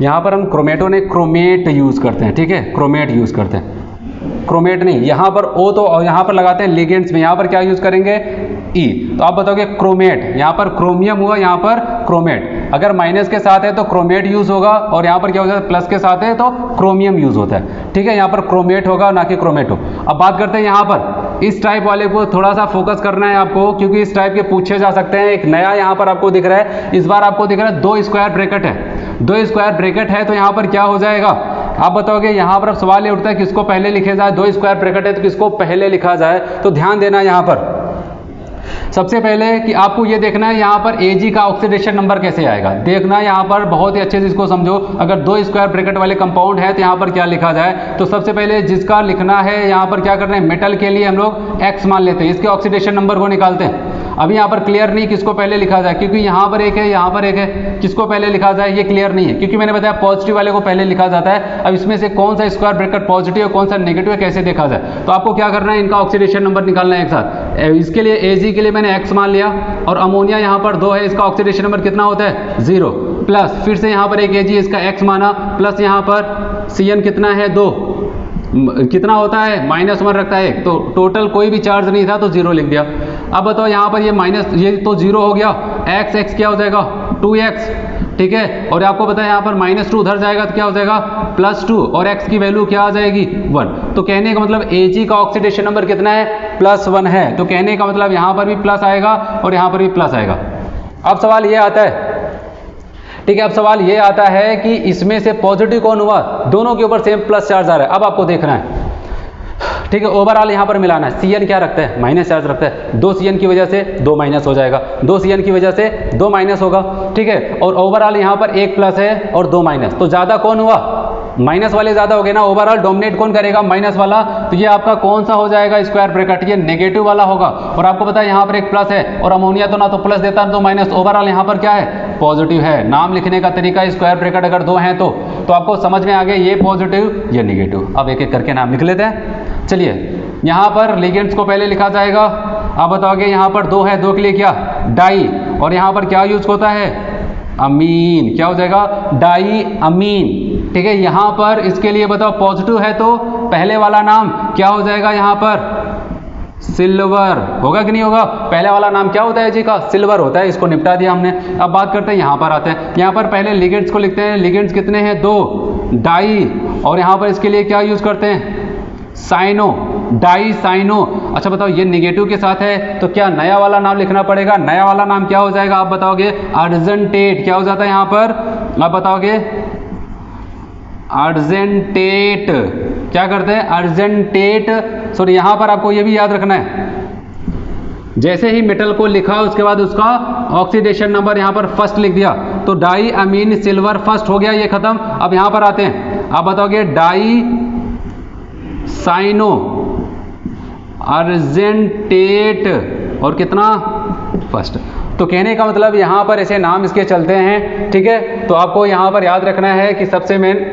यहां पर हम क्रोमेटो ने क्रोमेट यूज करते हैं, ठीक है, क्रोमेट यूज करते हैं, क्रोमेट नहीं। यहां पर ओ तो यहां पर लगाते हैं लिगेंड्स में, यहां पर क्या यूज करेंगे? ई। तो आप बताओगे क्रोमेट, यहां पर क्रोमियम हुआ, यहां पर क्रोमेट। अगर माइनस के साथ है तो क्रोमेट यूज होगा, और यहां पर क्या होता है? प्लस के साथ है तो क्रोमियम यूज होता है, ठीक है। यहां पर क्रोमेट होगा, ना कि क्रोमेटो। अब बात करते हैं यहां पर इस टाइप वाले को थोड़ा सा फोकस करना है आपको, क्योंकि इस टाइप के पूछे जा सकते हैं। एक नया यहां पर आपको दिख रहा है, इस बार आपको दिख रहा है 2 स्क्वायर ब्रैकेट है, 2 स्क्वायर ब्रैकेट है, तो यहां पर क्या हो जाएगा? आप बताओगे, यहां पर अब सवाल ये उठता है किसको पहले लिखे जाए? 2 स्क्वायर ब्रैकेट है तो किसको पहले लिखा जाए? तो ध्यान देना यहां पर सबसे पहले कि आपको ये देखना है यहां पर Ag का ऑक्सीडेशन नंबर कैसे आएगा, देखना यहां पर बहुत ही अच्छे से इसको समझो। अगर 2 स्क्वायर ब्रैकेट वाले कंपाउंड है तो यहां पर क्या लिखा जाए? तो सबसे पहले जिसका लिखना है यहां पर क्या करना है? मेटल के लिए हम लोग X मान लेते हैं, इसके ऑक्सीडेशन नंबर को निकालते हैं। अभी यहां पर क्लियर नहीं किसको पहले लिखा जाए, क्योंकि यहां पर एक है, यहां पर एक है, किसको पहले लिखा जाए ये क्लियर नहीं है, क्योंकि मैंने बताया पॉजिटिव वाले को पहले लिखा जाता है। अब इसमें से कौन सा स्क्वायर ब्रैकेट पॉजिटिव है, कौन सा नेगेटिव है, कैसे देखा जाए? तो आपको क्या करना है? इनका ऑक्सीडेशन नंबर निकालना है एक साथ। इसके लिए Ag के लिए मैंने X मान लिया, और अमोनिया यहां पर 2 है, इसका ऑक्सीडेशन नंबर कितना होता है? 0, प्लस फिर से यहां पर एक Ag, इसका X माना, प्लस यहां पर Cn कितना है? 2, कितना होता है? -1 रखता है, तो टोटल कोई भी चार्ज नहीं था तो 0 लिख दिया। अब बताओ यहाँ पर ये माइनस, ये तो 0 हो गया, x क्या हो जाएगा 2x, ठीक है। और आपको पता है यहाँ पर -2 उधर जाएगा तो क्या हो जाएगा +2, और x की वैल्यू क्या आ जाएगी 1। तो कहने का मतलब Ag का ऑक्सीडेशन नंबर कितना है +1 है। तो कहने का मतलब यहाँ पर भी प्लस आएगा और यहाँ पर भी प्लस आएगा। अब सवाल ये आता है, ठीक है, अब सवाल ये आता है कि इसमें से पॉजिटिव कौन हुआ, दोनों के ऊपर सेम प्लस चार्ज आ रहा है। अब आपको देखना है, ठीक है, ओवरऑल यहाँ पर मिलाना है। Cn क्या रखता है माइनस चार्ज रखता है, 2 Cn की वजह से 2 माइनस हो जाएगा, 2 Cn की वजह से 2 माइनस होगा, ठीक है। और ओवरऑल यहाँ पर 1 प्लस है और 2 माइनस, तो ज़्यादा कौन हुआ, माइनस वाले ज़्यादा हो गए ना। ओवरऑल डोमिनेट कौन करेगा माइनस वाला, तो ये आपका कौन सा हो जाएगा स्क्वायर ब्रैकेट, ये नेगेटिव वाला होगा। और आपको पता है यहाँ पर एक प्लस है और अमोनिया तो ना तो प्लस देता ना तो माइनस, ओवरऑल यहाँ पर क्या है पॉजिटिव है। नाम लिखने का तरीका स्क्वायर ब्रैकेट अगर 2 हैं तो आपको समझ में आ गया ये पॉजिटिव ये नेगेटिव। अब एक एक करके नाम लिख लेते हैं। चलिए यहाँ पर लिगेंड्स को पहले लिखा जाएगा। आप बताओगे यहाँ पर 2 है, 2 के लिए क्या डाई, और यहाँ पर क्या यूज होता है अमीन, क्या हो जाएगा डाई अमीन, ठीक है। यहाँ पर इसके लिए बताओ पॉजिटिव है तो पहले वाला नाम क्या हो जाएगा यहाँ पर सिल्वर, होगा कि नहीं होगा। पहले वाला नाम क्या होता है जी का सिल्वर होता है, इसको निपटा दिया हमने। अब बात करते हैं यहाँ पर आते हैं, यहाँ पर पहले लिगेंड्स को लिखते हैं। लिगेंड्स कितने हैं 2 डाई, और यहाँ पर इसके लिए क्या यूज करते हैं साइनो, डाई साइनो। अच्छा बताओ ये नेगेटिव के साथ है तो क्या नया वाला नाम लिखना पड़ेगा, नया वाला नाम क्या हो जाएगा आप बताओगे अर्जेंटेट, क्या हो जाता है यहाँ पर आप बताओगे अर्जेंटेट, क्या करते हैं अर्जेंटेट। सॉरी यहाँ पर आपको ये भी याद रखना है, जैसे ही मेटल को लिखा उसके बाद उसका ऑक्सीडेशन नंबर यहाँ पर फर्स्ट लिख दिया, तो डाई अमीन सिल्वर फर्स्ट हो गया, ये खत्म। अब यहाँ पर आते हैं, आप बताओगे डाई साइनो अर्जेंटेट और कितना फर्स्ट। तो कहने का मतलब यहाँ पर ऐसे नाम इसके चलते हैं, ठीक है। तो आपको यहाँ पर याद रखना है कि सबसे मेन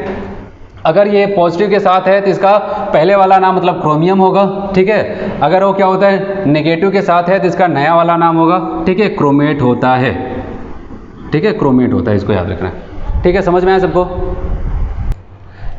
अगर ये पॉजिटिव के साथ है तो इसका पहले वाला नाम मतलब क्रोमियम होगा, ठीक है। अगर वो क्या होता है नेगेटिव के साथ है तो इसका नया वाला नाम होगा, ठीक है, क्रोमेट होता है, ठीक है, क्रोमेट होता है, इसको याद रखना है, ठीक है। समझ में आया सबको।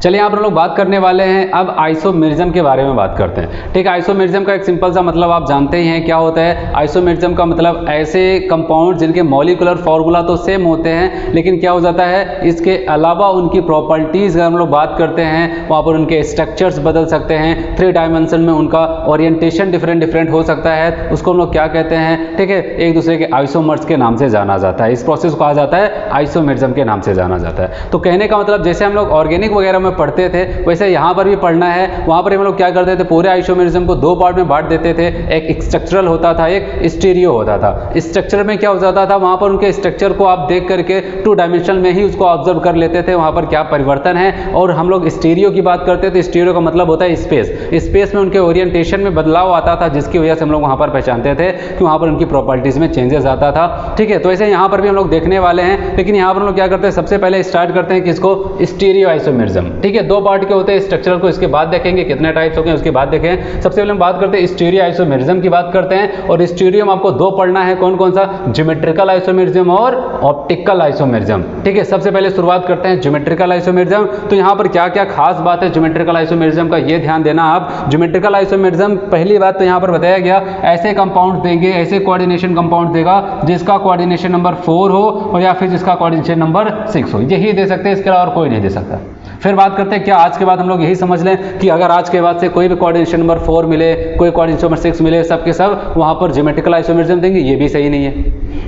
चलिए यहाँ पर हम लोग बात करने वाले हैं अब आइसोमेरिज्म के बारे में बात करते हैं, ठीक है। आइसोमेरिज्म का एक सिंपल सा मतलब आप जानते ही हैं क्या होता है। आइसोमेरिज्म का मतलब ऐसे कंपाउंड जिनके मॉलिक्यूलर फॉर्मूला तो सेम होते हैं, लेकिन क्या हो जाता है इसके अलावा उनकी प्रॉपर्टीज़ अगर हम लोग बात करते हैं वहाँ पर उनके स्ट्रक्चर्स बदल सकते हैं, 3 डायमेंशन में उनका ओरिएंटेशन डिफरेंट हो सकता है, उसको हम लोग क्या कहते हैं, ठीक है, एक दूसरे के आइसोमर्स के नाम से जाना जाता है। इस प्रोसेस को कहा जाता है आइसोमेरिज्म के नाम से जाना जाता है। तो कहने का मतलब जैसे हम लोग ऑर्गेनिक वगैरह में पढ़ते थे वैसे यहाँ पर भी पढ़ना है। वहाँ पर हम लोग क्या करते थे पूरे आइसोमेरिज्म को 2 पार्ट में बांट देते थे, एक स्ट्रक्चरल होता था एक स्टीरियो होता था। स्ट्रक्चर में क्या हो जाता था वहाँ पर उनके स्ट्रक्चर को आप देख करके 2 डायमेंशनल में ही उसको ऑब्जर्व कर लेते थे वहाँ पर क्या परिवर्तन है। और हम लोग स्टीरियो की बात करते थे, स्टीरियो का मतलब होता है स्पेस, स्पेस में उनके ओरिएंटेशन में बदलाव आता था जिसकी वजह से हम लोग वहाँ पर पहचानते थे कि वहाँ पर उनकी प्रॉपर्टीज में चेंजेस आता था, ठीक है। तो ऐसे यहाँ पर भी हम लोग देखने वाले हैं, लेकिन यहाँ पर हम लोग क्या करते हैं सबसे पहले स्टार्ट करते हैं किसको स्टीरियो आइसोमेरिज्म, ठीक है। 2 पार्ट के होते हैं स्ट्रक्चरल को, इसके बाद देखेंगे कितने टाइप्स हो गए उसके बाद देखें। सबसे पहले हम बात करते हैं स्टीरियो आइसोमेरिज्म की बात करते हैं, और स्टीरियो में आपको 2 पढ़ना है, कौन कौन सा ज्योमेट्रिकल आइसोमेरिज्म और ऑप्टिकल आइसोमेरिज्म, ठीक है। सबसे पहले शुरुआत करते हैं ज्योमेट्रिकल आइसोमेरिज्म। तो यहाँ पर क्या क्या खास बात है ज्योमेट्रिकल आइसोमेरिज्म का ये ध्यान देना आप। ज्योमेट्रिकल आइसोमेरिज्म पहली बात तो यहाँ पर बताया गया ऐसे कंपाउंड देंगे, ऐसे कोऑर्डिनेशन कंपाउंड देगा जिसका कोऑर्डिनेशन नंबर 4 हो और या फिर जिसका कोऑर्डिनेशन नंबर 6 हो, यही दे सकते हैं, इसके अलावा और कोई नहीं दे सकता। फिर बात करते हैं क्या आज के बाद हम लोग यही समझ लें कि अगर आज के बाद से कोई भी कोऑर्डिनेशन नंबर 4 मिले, कोई कोऑर्डिनेशन नंबर 6 मिले, सब के सब वहाँ पर ज्योमेट्रिकल आइसोमेरिज्म देंगे, ये भी सही नहीं है,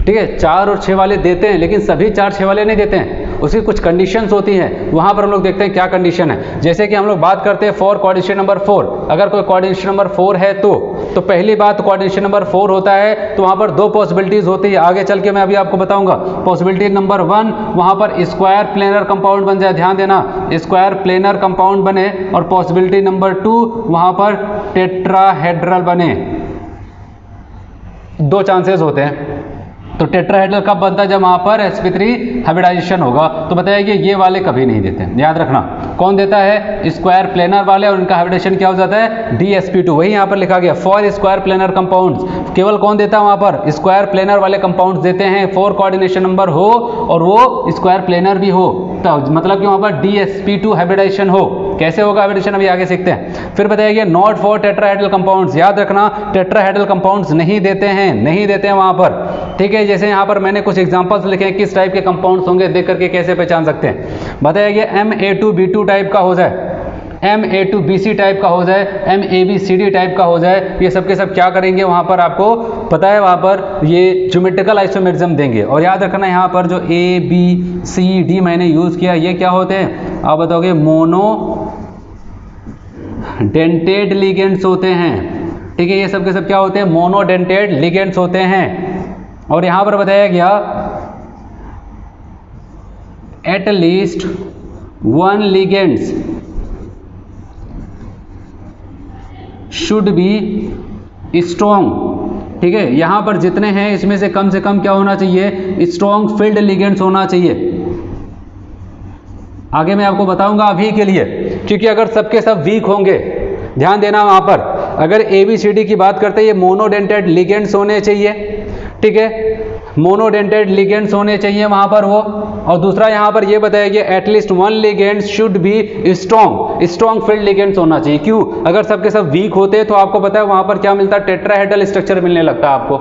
ठीक है। 4 और 6 वाले देते हैं लेकिन सभी 4-6 वाले नहीं देते हैं, उसकी कुछ कंडीशंस होती हैं, वहाँ पर हम लोग देखते हैं क्या कंडीशन है। जैसे कि हम लोग बात करते हैं फॉर कोऑर्डिनेशन नंबर 4, अगर कोई कोऑर्डिनेशन नंबर 4 है तो पहली बात कोऑर्डिनेशन नंबर 4 होता है तो वहाँ पर 2 पॉसिबिलिटीज होती है, आगे चल के मैं अभी आपको बताऊंगा। पॉसिबिलिटी नंबर 1 वहाँ पर स्क्वायर प्लेनर कंपाउंड बन जाए, ध्यान देना स्क्वायर प्लेनर कंपाउंड बने, और पॉसिबिलिटी नंबर 2 वहाँ पर टेट्राहेड्रल बने। 2 चांसेस होते हैं। तो टेट्राहेड्रल कब बनता है जब वहाँ पर sp3 हाइब्रिडाइजेशन होगा। तो बताइए ये वाले कभी नहीं देते, याद रखना कौन देता है? स्क्वायर प्लेनर वाले, और इनका हाइब्रिडेशन क्या हो जाता है? DsP2। वही यहाँ पर लिखा गया फॉर स्क्वायर प्लेनर कंपाउंड्स। केवल कौन देता है वहाँ पर? स्क्वायर प्लेनर वाले कंपाउंड्स देते हैं, 4 कोऑर्डिनेशन नंबर हो और वो स्क्वायर प्लेनर भी हो, तो मतलब कि वहाँ पर DsP2 हाइब्रिडेशन हो। कैसे होगा हाइब्रिडेशन अभी आगे सीखते हैं। फिर बताया गया नॉट फॉर टेट्राहेड्रल कंपाउंड्स। याद रखना टेट्राहेड्रल कंपाउंड्स नहीं देते हैं वहाँ पर, ठीक है। जैसे यहाँ पर मैंने कुछ एग्जांपल्स लिखे हैं किस टाइप के कंपाउंड्स होंगे, देख करके कैसे पहचान सकते हैं। बताया गया Ma2B2 टाइप का हो जाए, Ma2BC टाइप का हो जाए, MABCD टाइप का हो जाए, ये सब के सब क्या करेंगे वहाँ पर आपको पता है, वहाँ पर ये ज्योमेट्रिकल आइसोमेरिज्म देंगे। और याद रखना यहाँ पर जो ABCD मैंने यूज़ किया ये क्या होते हैं आप बताओगे? मोनो डेंटेड लिगेंड्स होते हैं, ठीक है। ये सब के सब क्या होते हैं? मोनो डेंटेड लिगेंड्स होते हैं। और यहाँ पर बताया गया at least 1 ligands should be strong, ठीक है। यहाँ पर जितने हैं इसमें से कम क्या होना चाहिए? स्ट्रॉन्ग फील्ड लिगेंड्स होना चाहिए। आगे मैं आपको बताऊंगा अभी के लिए, क्योंकि अगर सबके सब वीक होंगे, ध्यान देना वहाँ पर, अगर ABCD की बात करते हैं ये मोनोडेंटेड लिगेंड्स होने चाहिए, ठीक है, मोनोडेंटेड लिगेंड्स होने चाहिए वहाँ पर वो। और दूसरा यहाँ पर ये बताया गया at least 1 ligands should be strong field ligands होना चाहिए। क्यों? अगर सबके सब वीक होते हैं तो आपको पता है वहाँ पर क्या मिलता है? टेट्राहेड्रल स्ट्रक्चर मिलने लगता है आपको,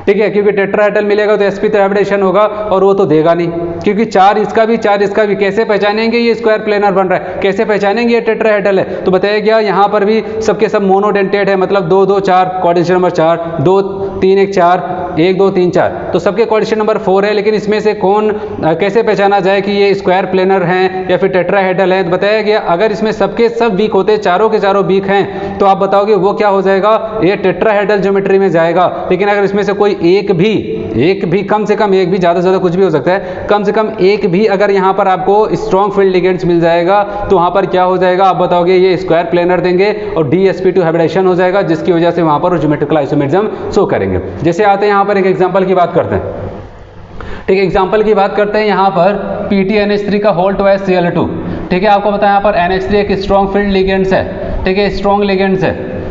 ठीक है, क्योंकि टेट्राहेड्रल मिलेगा तो sp3 हाइब्रिडेशन होगा, और वो तो देगा नहीं, क्योंकि 4 इसका भी 4 इसका भी। कैसे पहचानेंगे ये स्क्वायर प्लेनर बन रहा है? कैसे पहचानेंगे ये टेट्राहेड्रल है? तो बताया गया यहाँ पर भी सबके सब मोनोडेंटेड है, मतलब 2 2 4 कोऑर्डिनेशन नंबर 4, 2 3 1 4, 1 2 3 4, तो सबके कोऑर्डिनेशन नंबर 4 है। लेकिन इसमें से कौन कैसे पहचाना जाए कि ये स्क्वायर प्लेनर हैं या फिर टेट्राहेड्रल हैं? तो बताया गया अगर इसमें सबके सब वीक होते, चारों के चारों वीक हैं, तो आप बताओगे वो क्या हो जाएगा? ये टेट्राहेड्रल ज्योमेट्री में जाएगा। लेकिन अगर इसमें से कोई एक भी कम से कम एक भी, ज़्यादा से ज़्यादा कुछ भी हो सकता है, कम से कम एक भी अगर यहाँ पर आपको स्ट्रॉन्ग फील्ड लिगेंड्स मिल जाएगा तो वहाँ पर क्या हो जाएगा आप बताओगे? ये स्क्वायर प्लेनर देंगे और DsP2 हाइब्रिडेशन हो जाएगा, जिसकी वजह से वहाँ पर ज्योमेट्रिकल आइसोमेरिज्म शो करेंगे। जैसे आते हैं यहाँ पर एक एग्जाम्पल की बात करते हैं, ठीक है, एग्जाम्पल की बात करते हैं यहाँ पर PTNH3 का होल ट्वाइस Cl2, ठीक है। आपको पता है यहाँ पर NH3 एक स्ट्रॉन्ग फील्ड लिगेंड्स है, ठीक है, स्ट्रॉन्ग लिगेंड्स है,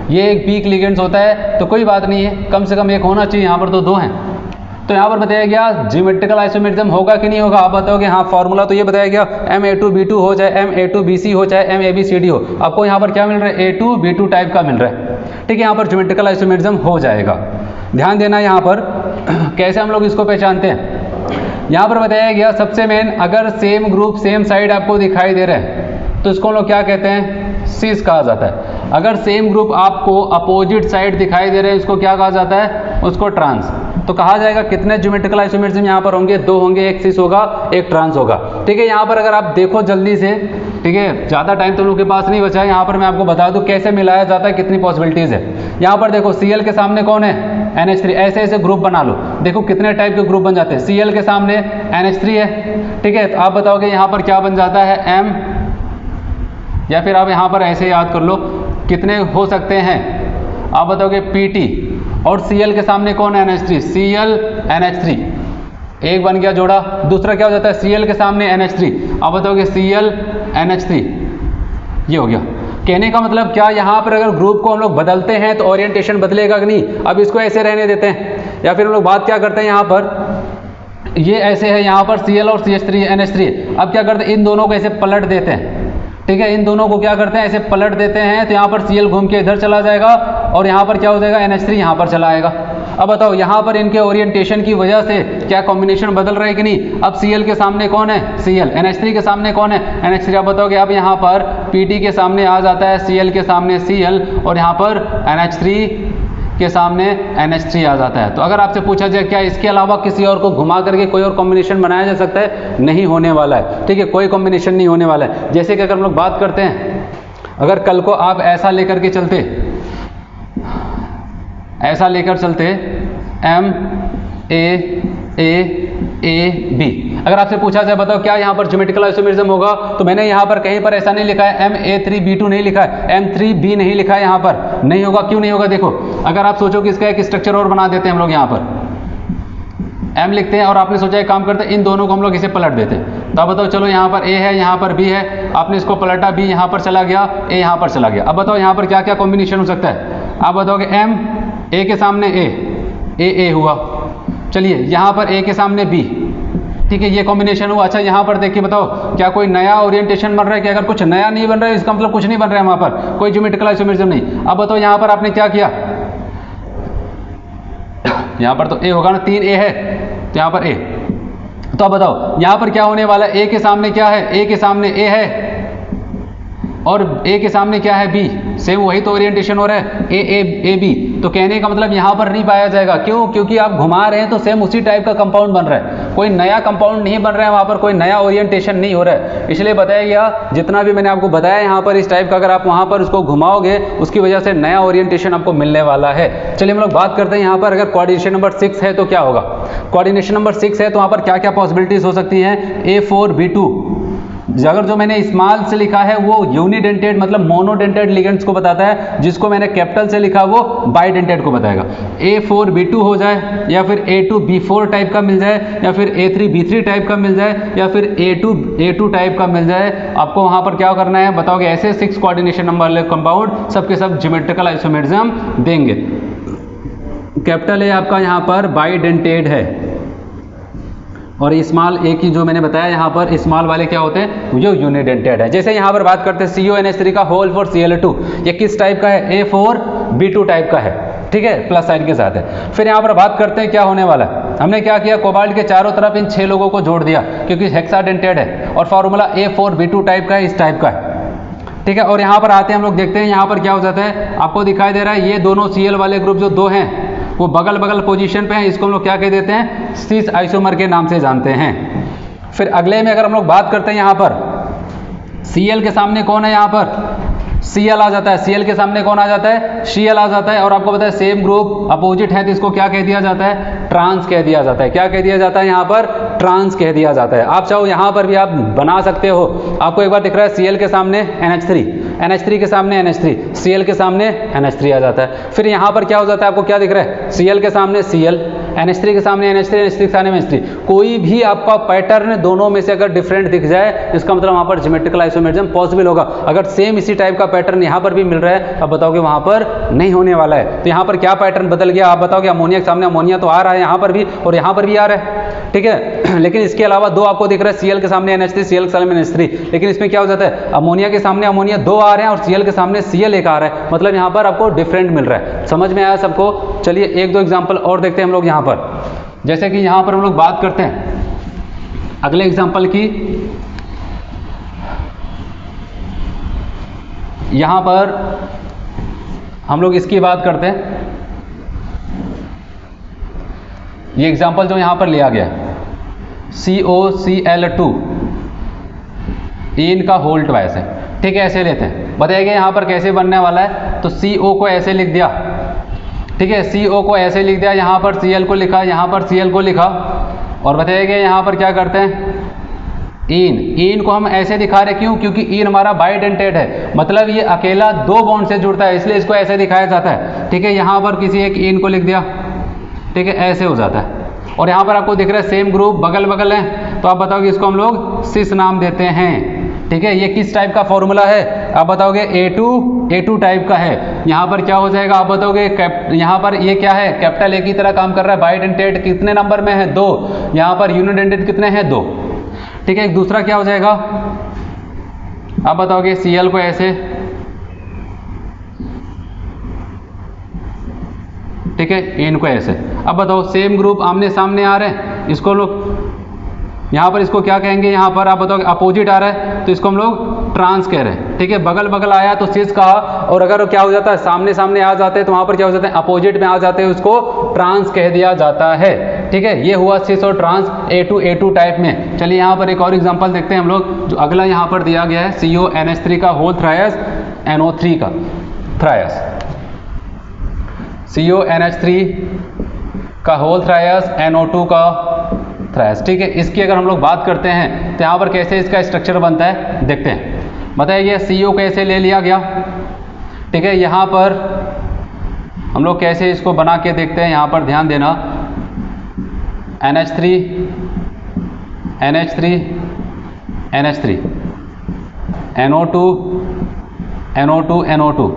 ये एक वीक लिगेंड्स होता है, तो कोई बात नहीं है, कम से कम एक होना चाहिए, यहाँ पर तो 2 हैं। तो यहाँ पर बताया गया ज्योमेट्रिकल आइसोमेरिज्म होगा कि नहीं होगा? आप बताओगे हाँ, फॉर्मूला तो ये बताया गया Ma2B2 हो चाहे Ma2BC हो चाहे MABCD हो, आपको यहाँ पर क्या मिल रहा है? A2B2 टाइप का मिल रहा है, ठीक है। यहाँ पर ज्योमेट्रिकल आइसोमेरिज्म हो जाएगा। ध्यान देना यहाँ पर कैसे हम लोग इसको पहचानते हैं। यहाँ पर बताया गया सबसे मेन, अगर सेम ग्रुप सेम साइड आपको दिखाई दे रहे हैं तो इसको हम लोग क्या कहते हैं? सिस कहा जाता है। अगर सेम ग्रुप आपको अपोजिट साइड दिखाई दे रहे हैं, इसको क्या कहा जाता है? उसको ट्रांस। तो कहा जाएगा कितने ज्योमेट्रिकल आइसोमेरिज्म यहाँ पर होंगे? 2 होंगे, एक सिस होगा, एक ट्रांस होगा, ठीक है। यहाँ पर अगर आप देखो जल्दी से, ठीक है, ज़्यादा टाइम तो लोगों के पास नहीं बचा है, यहाँ पर मैं आपको बता दूँ कैसे मिलाया जाता है, कितनी पॉसिबिलिटीज़ है। यहाँ पर देखो Cl के सामने कौन है? NH3। ऐसे ऐसे ग्रुप बना लो, देखो कितने टाइप के ग्रुप बन जाते हैं। Cl के सामने NH3 है, ठीक है, तो आप बताओगे यहाँ पर क्या बन जाता है? M, या फिर आप यहाँ पर ऐसे याद कर लो कितने हो सकते हैं, आप बताओगे PT, और Cl के सामने कौन है? NH3, Cl NH3, एक बन गया जोड़ा। दूसरा क्या हो जाता है? Cl के सामने NH3, आप बताओगे Cl NH3, ये हो गया। कहने का मतलब क्या, यहाँ पर अगर ग्रुप को हम लोग बदलते हैं तो ओरिएंटेशन बदलेगा कि नहीं? अब इसको ऐसे रहने देते हैं, या फिर हम लोग बात क्या करते हैं यहाँ पर, ये ऐसे है, यहाँ पर Cl और CH3 NH3, अब क्या करते हैं? इन दोनों को ऐसे पलट देते हैं, ठीक है, इन दोनों को क्या करते हैं? ऐसे पलट देते हैं, तो यहाँ पर Cl घूम के इधर चला जाएगा और यहाँ पर क्या हो जाएगा? NH3 यहाँ पर चला आएगा। अब बताओ यहाँ पर इनके ओरिएंटेशन की वजह से क्या कॉम्बिनेशन बदल रहा है कि नहीं? अब Cl के सामने कौन है? Cl। NH3 के सामने कौन है? NH3। आप बताओगे अब यहाँ पर PT के सामने आ जाता है Cl के सामने Cl, और यहाँ पर NH3 के सामने NH3 आ जाता है। तो अगर आपसे पूछा जाए क्या इसके अलावा किसी और को घुमा करके कोई और कॉम्बिनेशन बनाया जा सकता है? नहीं होने वाला है, ठीक है, कोई कॉम्बिनेशन नहीं होने वाला है। जैसे कि अगर हम लोग बात करते हैं, अगर कल को आप ऐसा लेकर के चलते, ऐसा लेकर चलते MAAAB, अगर आपसे पूछा जाए बताओ क्या यहाँ पर ज्योमेट्रिकल आइसोमेरिज्म होगा, तो मैंने यहाँ पर कहीं पर ऐसा नहीं लिखा है MA3B2 नहीं लिखा है, M3B नहीं लिखा है, यहाँ पर नहीं होगा। क्यों नहीं होगा? देखो, अगर आप सोचो कि इसका एक स्ट्रक्चर और बना देते हैं हम लोग, यहाँ पर M लिखते हैं और आपने सोचा एक काम करते हैं इन दोनों को हम लोग इसे पलट देते हैं, तो अब बताओ, चलो यहाँ पर ए है, यहाँ पर बी है, आपने इसको पलटा, बी यहाँ पर चला गया, ए यहाँ पर चला गया। अब बताओ यहाँ पर क्या क्या कॉम्बिनेशन हो सकता है। आप बताओगे एम, ए के सामने ए हुआ, चलिए यहाँ पर ए के सामने बी, ठीक है, ये कॉम्बिनेशन हुआ। अच्छा यहाँ पर देखिए, बताओ क्या कोई नया ओरिएंटेशन बन रहा है कि अगर कुछ नया नहीं बन रहा है इसका मतलब कुछ नहीं बन रहा है, वहाँ पर कोई ज्योमेट्रिकल आइसोमेरिज्म नहीं। अब बताओ यहाँ पर आपने क्या किया, यहाँ पर तो ए होगा ना, 3 ए है तो यहाँ पर ए। तो अब बताओ यहाँ पर क्या होने वाला है, ए के सामने क्या है, ए के सामने ए है और ए के सामने क्या है, बी, सेम वही तो ओरिएंटेशन हो रहा है, ए बी। तो कहने का मतलब यहाँ पर नहीं पाया जाएगा, क्यों? क्योंकि आप घुमा रहे हैं तो सेम उसी टाइप का कंपाउंड बन रहा है, कोई नया कंपाउंड नहीं बन रहा है, वहाँ पर कोई नया ओरिएंटेशन नहीं हो रहा है। इसलिए बताया गया, जितना भी मैंने आपको बताया यहाँ पर इस टाइप का, अगर आप वहाँ पर उसको घुमाओगे उसकी वजह से नया ओरिएंटेशन आपको मिलने वाला है। चलिए हम लोग बात करते हैं यहाँ पर, अगर कोऑर्डिनेशन नंबर 6 है तो क्या होगा। कोऑर्डिनेशन नंबर 6 है तो वहाँ पर क्या क्या पॉसिबिलिटीज हो सकती हैं। A4B2, अगर जो मैंने स्मॉल से लिखा है वो यूनिडेंटेड मतलब मोनोडेंटेड लिगेंड्स को बताता है, जिसको मैंने कैपिटल से लिखा वो बाइडेंटेड को बताएगा। A4B2 हो जाए, या फिर A2B4 टाइप का मिल जाए, या फिर A3B3 टाइप का मिल जाए, या फिर A2 टाइप का मिल जाए। आपको वहां पर क्या करना है बताओगे, ऐसे 6 कोऑर्डिनेशन नंबर वाले कंपाउंड सबके सब ज्योमेट्रिकल आइसोमेरिज्म देंगे। कैपिटल ए आपका यहाँ पर बाइडेंटेड है, और स्मॉल ए की जो मैंने बताया यहाँ पर स्मॉल वाले क्या होते हैं, जो यूनिडेंटेड है। जैसे यहाँ पर बात करते हैं CONH3 का होल फॉर Cl2, ये किस टाइप का है, A4B2 टाइप का है, ठीक है, प्लस साइन के साथ है। फिर यहाँ पर बात करते हैं क्या होने वाला है। हमने क्या किया, कोबाल्ट के चारों तरफ इन 6 लोगों को जोड़ दिया क्योंकि हेक्साडेंटेड है, और फार्मूला A4B2 टाइप का है, इस टाइप का है, ठीक है। और यहाँ पर आते हैं हम लोग, देखते हैं यहाँ पर क्या हो जाता है। आपको दिखाई दे रहा है ये दोनों Cl वाले ग्रुप जो 2 हैं वो बगल बगल पोजीशन पे हैं, इसको हम लोग क्या कह देते हैं, सिस आइसोमर के नाम से जानते हैं। फिर अगले में अगर हम लोग बात करते हैं यहाँ पर, Cl के सामने कौन है, यहाँ पर Cl आ जाता है, Cl के सामने कौन आ जाता है, Cl आ जाता है। और आपको पता है सेम ग्रुप अपोजिट है तो इसको क्या कह दिया जाता है, ट्रांस कह दिया जाता है। क्या कह दिया जाता है यहाँ पर, ट्रांस कह दिया जाता है। आप चाहो यहाँ पर भी आप बना सकते हो। आपको एक बार दिख रहा है Cl के सामने NH3, NH3 के सामने NH3, Cl के सामने NH3 आ जाता है। फिर यहाँ पर क्या हो जाता है, आपको क्या दिख रहा है, Cl के सामने Cl, NH3 के सामने NH3, NH3 के सामने NH3। कोई भी आपका पैटर्न दोनों में से अगर डिफरेंट दिख जाए इसका मतलब वहाँ पर ज्योमेट्रिकल आइसोमेरिज्म पॉसिबल होगा। अगर सेम इसी टाइप का पैटर्न यहाँ पर भी मिल रहा है, अब बताओगे वहाँ पर नहीं होने वाला है। तो यहाँ पर क्या पैटर्न बदल गया, आप बताओगे अमोनिया के सामने अमोनिया तो आ रहा है यहाँ पर भी और यहाँ पर भी आ रहा है, ठीक है। लेकिन इसके अलावा 2 आपको दिख रहा है, Cl के सामने NH3, Cl के सामने NH3, लेकिन इसमें क्या हो जाता है, अमोनिया के सामने अमोनिया 2 आ रहे हैं और Cl के सामने Cl एक आ रहा है, मतलब यहाँ पर आपको डिफरेंट मिल रहा है। समझ में आया सबको। चलिए 1-2 एग्जाम्पल और देखते हैं हम लोग यहाँ पर। जैसे कि यहाँ पर हम लोग बात करते हैं अगले एग्जाम्पल की। यहाँ पर हम लोग इसकी बात करते हैं, ये एग्जाम्पल जो यहाँ पर लिया गया COCl2 इनका होल ट्वाइस है, ठीक है, ऐसे लेते हैं। बताइए यहाँ पर कैसे बनने वाला है, तो CO को ऐसे लिख दिया, ठीक है, CO को ऐसे लिख दिया, यहाँ पर Cl को लिखा, यहाँ पर Cl को लिखा, और बताइए यहाँ पर क्या करते हैं, इन को हम ऐसे दिखा रहे, क्यों, क्योंकि इन हमारा बाइडेंटेड है, मतलब ये अकेला 2 बॉन्ड से जुड़ता है, इसलिए इसको ऐसे दिखाया जाता है, ठीक है। यहाँ पर किसी एक इन को लिख दिया, ठीक है, ऐसे हो जाता है। और यहाँ पर आपको दिख रहा है सेम ग्रुप बगल बगल है, तो आप बताओगे इसको हम लोग सिस नाम देते हैं, ठीक है। ये किस टाइप का फॉर्मूला है, आप बताओगे A2 टाइप का है। यहाँ पर क्या हो जाएगा, आप बताओगे यहाँ पर ये क्या है, कैपिटल ए की तरह काम कर रहा है, बाइडेंटेड कितने नंबर में है, 2, यहाँ पर यूनिडेंटेड कितने हैं, 2, ठीक है। एक दूसरा क्या हो जाएगा, आप बताओगे Cl को ऐसे, ठीक है, इनको ऐसे। अब बताओ सेम ग्रुप आमने सामने आ रहे हैं, इसको लोग यहाँ पर इसको क्या कहेंगे, यहाँ पर आप बताओगे अपोजिट आ रहा है तो इसको हम लोग ट्रांस कह रहे हैं, ठीक है। बगल बगल आया तो सिस कहा, और अगर क्या हो जाता है सामने सामने आ जाते हैं तो वहाँ पर क्या हो जाता है, अपोजिट में आ जाते हैं, उसको ट्रांस कह दिया जाता है, ठीक है। ये हुआ सिस और ट्रांस A2 टाइप में। चलिए यहाँ पर एक और एग्जाम्पल देखते हैं हम लोग, जो अगला यहाँ पर दिया गया है CONH3 का होल थ्रायस NO3 का थ्रायस, CONH3 का होल थ्रायस NO2 का थ्रायस, ठीक है। इसकी अगर हम लोग बात करते हैं तो यहाँ पर कैसे इसका स्ट्रक्चर बनता है देखते हैं। बताइए CO कैसे ले लिया गया, ठीक है। यहाँ पर हम लोग कैसे इसको बना के देखते हैं, यहाँ पर ध्यान देना, NH3 NH3, NO2, NO2, NO2।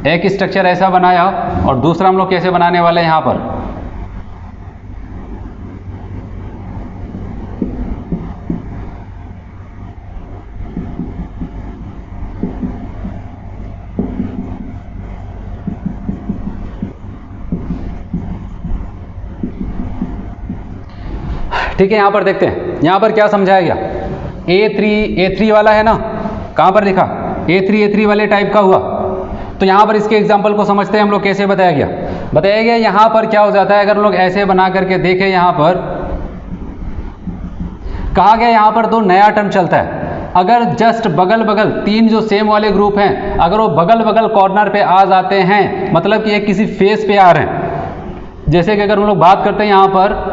एक स्ट्रक्चर ऐसा बनाया और दूसरा हम लोग कैसे बनाने वाले हैं यहाँ पर, ठीक है। यहां पर देखते हैं, यहां पर क्या समझाया गया, A3 वाला है ना, कहां पर लिखा A3 वाले टाइप का हुआ। तो यहां पर इसके एग्जांपल को समझते हैं हम लोग, कैसे बताया गया यहां पर क्या हो जाता है, अगर हम लोग ऐसे बना करके देखें, यहां पर कहा गया यहां पर दो नया टर्म चलता है। अगर जस्ट बगल बगल तीन जो सेम वाले ग्रुप हैं, अगर वो बगल बगल कॉर्नर पे आ जाते हैं, मतलब कि एक किसी फेस पे आ रहे हैं। जैसे कि अगर हम लोग बात करते हैं यहां पर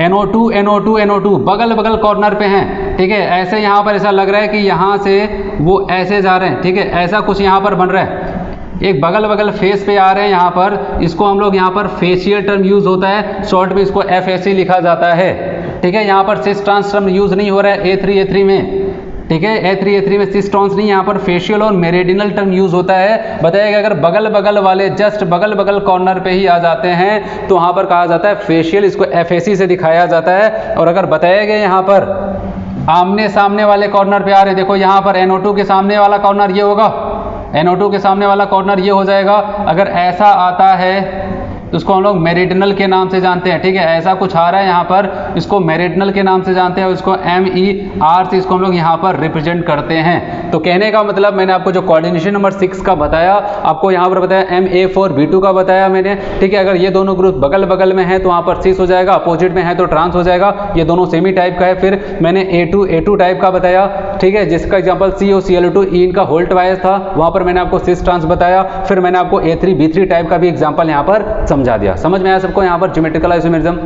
NO2, NO2, NO2 बगल बगल कॉर्नर पे हैं, ठीक है। ऐसे यहाँ पर ऐसा लग रहा है कि यहाँ से वो ऐसे जा रहे हैं, ठीक है, ऐसा कुछ यहाँ पर बन रहा है, एक बगल बगल फेस पे आ रहे हैं यहाँ पर। इसको हम लोग यहाँ पर फेशियल टर्म यूज होता है, शॉर्ट में इसको FAC लिखा जाता है, ठीक है। यहाँ पर सिस ट्रांस टर्म यूज नहीं हो रहा है A3 में, ठीक है। A3 में सिस ट्रांस नहीं, यहाँ पर फेशियल और मेरिडिनल टर्म यूज होता है। बताइएगा अगर बगल बगल वाले जस्ट बगल बगल कॉर्नर पे ही आ जाते हैं तो वहाँ पर कहा जाता है फेशियल, इसको FAC से दिखाया जाता है। और अगर बताया गया यहाँ पर आमने सामने वाले कॉर्नर पे आ रहे हैं, देखो यहाँ पर NO2 के सामने वाला कॉर्नर ये होगा, NO2 के सामने वाला कॉर्नर ये हो जाएगा। अगर ऐसा आता है तो उसको हम लोग मेरिडिनल के नाम से जानते हैं, ठीक है। ऐसा कुछ आ रहा है यहाँ पर, इसको मेरिडिनल के नाम से जानते हैं, इसको MER से इसको हम लोग यहाँ पर रिप्रेजेंट करते हैं। तो कहने का मतलब मैंने आपको जो कोऑर्डिनेशन नंबर 6 का बताया, आपको यहाँ पर बताया MA4B2 का बताया मैंने, ठीक है। अगर ये दोनों ग्रुप बगल बगल में है तो वहाँ पर सिस हो जाएगा, अपोजिट में है तो ट्रांस हो जाएगा। ये दोनों सेमी टाइप का है। फिर मैंने A2 टाइप का बताया, ठीक है, जिसका एग्जाम्पल COCl2 E इनका होल्ट वाइज था, वहाँ पर मैंने आपको सिस ट्रांस बताया। फिर मैंने आपको A3B3 टाइप का भी एग्जाम्पल यहाँ पर समझा दिया। समझ में आया सबको यहाँ पर ज्योमेट्रिकल आइसोमेरिज्म।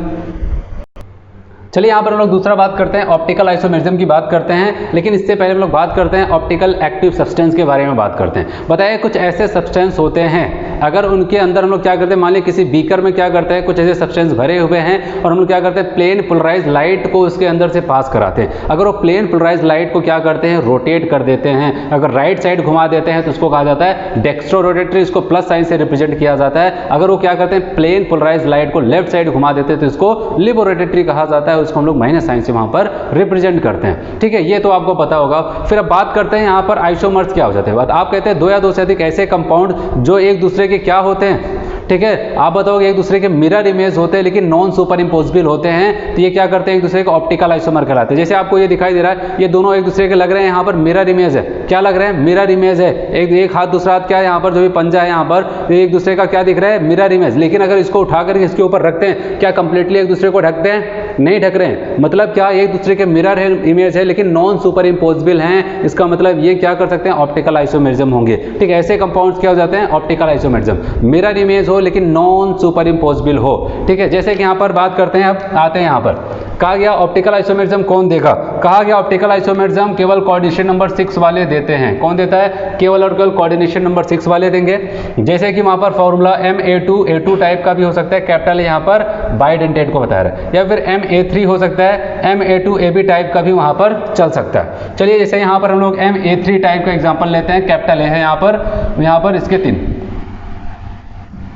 चलिए यहाँ पर हम लोग दूसरा बात करते हैं, ऑप्टिकल आइसोमेरिज्म की बात करते हैं। लेकिन इससे पहले हम लोग बात करते हैं ऑप्टिकल एक्टिव सब्सटेंस के बारे में बात करते हैं। बताइए कुछ ऐसे सब्सटेंस होते हैं, अगर उनके अंदर हम लोग क्या करते हैं, मान लीजिए किसी बीकर में क्या करते हैं, कुछ ऐसे सब्सटेंस भरे हुए हैं और हम लोग क्या करते हैं, प्लेन पोलराइज लाइट को उसके अंदर से पास कराते हैं। अगर वो प्लेन पोलराइज लाइट को क्या करते हैं, रोटेट कर देते हैं। अगर राइट साइड घुमा देते हैं तो उसको कहा जाता है डेक्स्ट्रो रोटेटरी, इसको प्लस साइन से रिप्रेजेंट किया जाता है। अगर वो क्या करते हैं, प्लेन पोलराइज लाइट को लेफ्ट साइड घुमा देते हैं तो इसको लिबोरोटेटरी कहा जाता है, उसको हम लोग माइनस साइन से वहां पर रिप्रेजेंट करते हैं, ठीक है। ये तो आपको पता होगा। फिर अब बात करते हैं यहाँ पर आइसोमर्स क्या हो जाते हैं। बात आप कहते हैं दो या दो से अधिक ऐसे कंपाउंड जो एक दूसरे के क्या होते हैं, ठीक है। आप बताओगे एक दूसरे के मिरर इमेज होते हैं लेकिन नॉन सुपर इम्पोजिबल होते हैं, तो ये क्या करते हैं, एक दूसरे को ऑप्टिकल आइसोमर कहलाते हैं। जैसे आपको ये दिखाई दे रहा है, ये दोनों एक दूसरे के लग रहे हैं, यहाँ पर मिरर इमेज है। क्या लग रहे हैं, मिरर इमेज है। एक हाथ दूसरा हाथ क्या है, यहाँ पर जो भी पंजा है यहाँ पर एक दूसरे का क्या दिख रहा है, मिरर इमेज। लेकिन अगर इसको उठा करके इसके ऊपर रखते हैं, क्या कंप्लीटली एक दूसरे को ढकते हैं, नहीं ढक रहे हैं। मतलब क्या, एक दूसरे के मिरर है, इमेज है लेकिन नॉन सुपर इम्पोजिबल हैं। इसका मतलब ये क्या कर सकते हैं, ऑप्टिकल आइसोमेरिज्म होंगे, ठीक है। ऐसे कंपाउंड्स क्या हो जाते हैं, ऑप्टिकल आइसोमेरिज्म। मिरर इमेज हो लेकिन नॉन सुपर इम्पोजिबल हो, ठीक है। जैसे कि यहाँ पर बात करते हैं, अब आते हैं यहाँ पर कहा गया ऑप्टिकल आइसोमेरिज्म कौन देगा, कहा गया ऑप्टिकल आइसोमेरिज्म केवल कोऑर्डिनेशन नंबर 6 वाले देते हैं। कौन देता है, केवल और केवल कोऑर्डिनेशन नंबर 6 वाले देंगे। जैसे कि वहां पर फॉर्मूला MA2 टाइप का भी हो सकता है, कैपिटल यहाँ पर बाइडेंटेट को बता रहा है, या फिर MA3 हो सकता है, MA2AB टाइप का भी वहां पर चल सकता है। चलिए जैसे यहाँ पर हम लोग MA3 टाइप का एग्जाम्पल लेते हैं, कैपिटल है यहाँ पर इसके 3,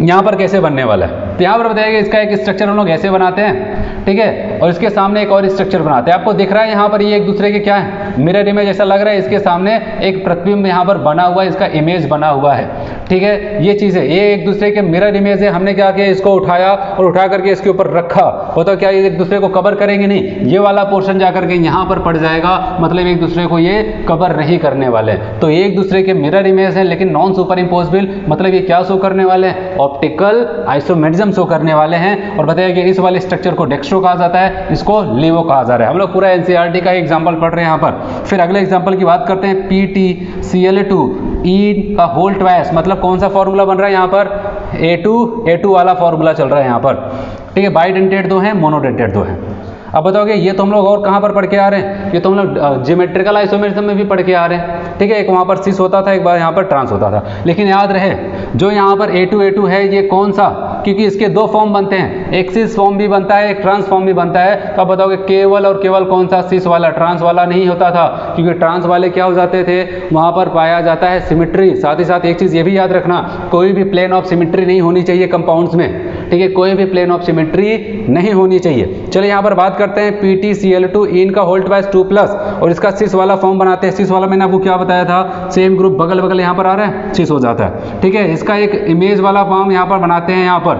यहाँ पर कैसे बनने वाला है। तो यहाँ पर बताइएगा इसका एक स्ट्रक्चर हम लोग ऐसे बनाते हैं, ठीक है, और इसके सामने एक और स्ट्रक्चर बनाते हैं। आपको दिख रहा है यहाँ पर ये एक दूसरे के क्या है, मिरर इमेज ऐसा लग रहा है। इसके सामने एक प्रतिबिंब यहाँ पर बना हुआ है, इसका इमेज बना हुआ है, ठीक है। ये चीज़ है, ये एक दूसरे के मिरर इमेज है। हमने क्या किया, इसको उठाया और उठा करके इसके ऊपर रखा, हो तो क्या ये एक दूसरे को कवर करेंगे, नहीं। ये वाला पोर्शन जा करके यहाँ पर पड़ जाएगा, मतलब एक दूसरे को ये कवर नहीं करने वाले। तो एक दूसरे के मिरर इमेज है लेकिन नॉन सुपर इम्पोजिबल, मतलब ये क्या शो करने वाले हैं, ऑप्टिकल आइसोमेरिज्म शो करने वाले हैं। और बताइए कि इस वाले स्ट्रक्चर को डेक्स्ट्रो कहा जाता है, इसको लिवो कहा जा रहा है। हम लोग पूरा NCERT का एग्जांपल पढ़ रहे हैं यहाँ पर। फिर अगले एग्जांपल की बात करते हैं, PTCl2 E का होल ट्वाइस, मतलब कौन सा फॉर्मूला बन रहा है यहाँ पर, A2 वाला फॉर्मूला चल रहा है यहाँ पर, ठीक है। बाइडेंटेट दो है, मोनोडेंटेट दो है। अब बताओगे ये तो हम लोग और कहाँ पर पढ़ के आ रहे हैं, ये तो हम लोग ज्योमेट्रिकल आइसोमेरिज्म में भी पढ़ के आ रहे हैं, ठीक है। एक वहाँ पर सिस होता था, एक बार यहाँ पर ट्रांस होता था। लेकिन याद रहे जो यहाँ पर A2 है ये कौन सा, क्योंकि इसके दो फॉर्म बनते हैं, एक सिस फॉर्म भी बनता है, एक ट्रांस फॉर्म भी बनता है। तो आप बताओगे केवल और केवल कौन सा, सिस वाला, ट्रांस वाला नहीं होता था, क्योंकि ट्रांस वाले क्या हो जाते थे, वहाँ पर पाया जाता है सिमिट्री। साथ ही साथ एक चीज़ ये भी याद रखना, कोई भी प्लेन ऑफ सिमिट्री नहीं होनी चाहिए कंपाउंड्स में, ठीक है, कोई भी प्लेन ऑफ सिमिट्री नहीं होनी चाहिए। चलिए यहाँ पर बात करते हैं PtCl2 इनका होल्ड वाइज 2+ और इसका सिस वाला फॉर्म बनाते हैं। सिस वाला मैंने आपको क्या बताया था, सेम ग्रुप बगल बगल यहाँ पर आ रहा है, सिस हो जाता है, ठीक है। इसका एक इमेज वाला फॉर्म यहाँ पर बनाते हैं। यहाँ पर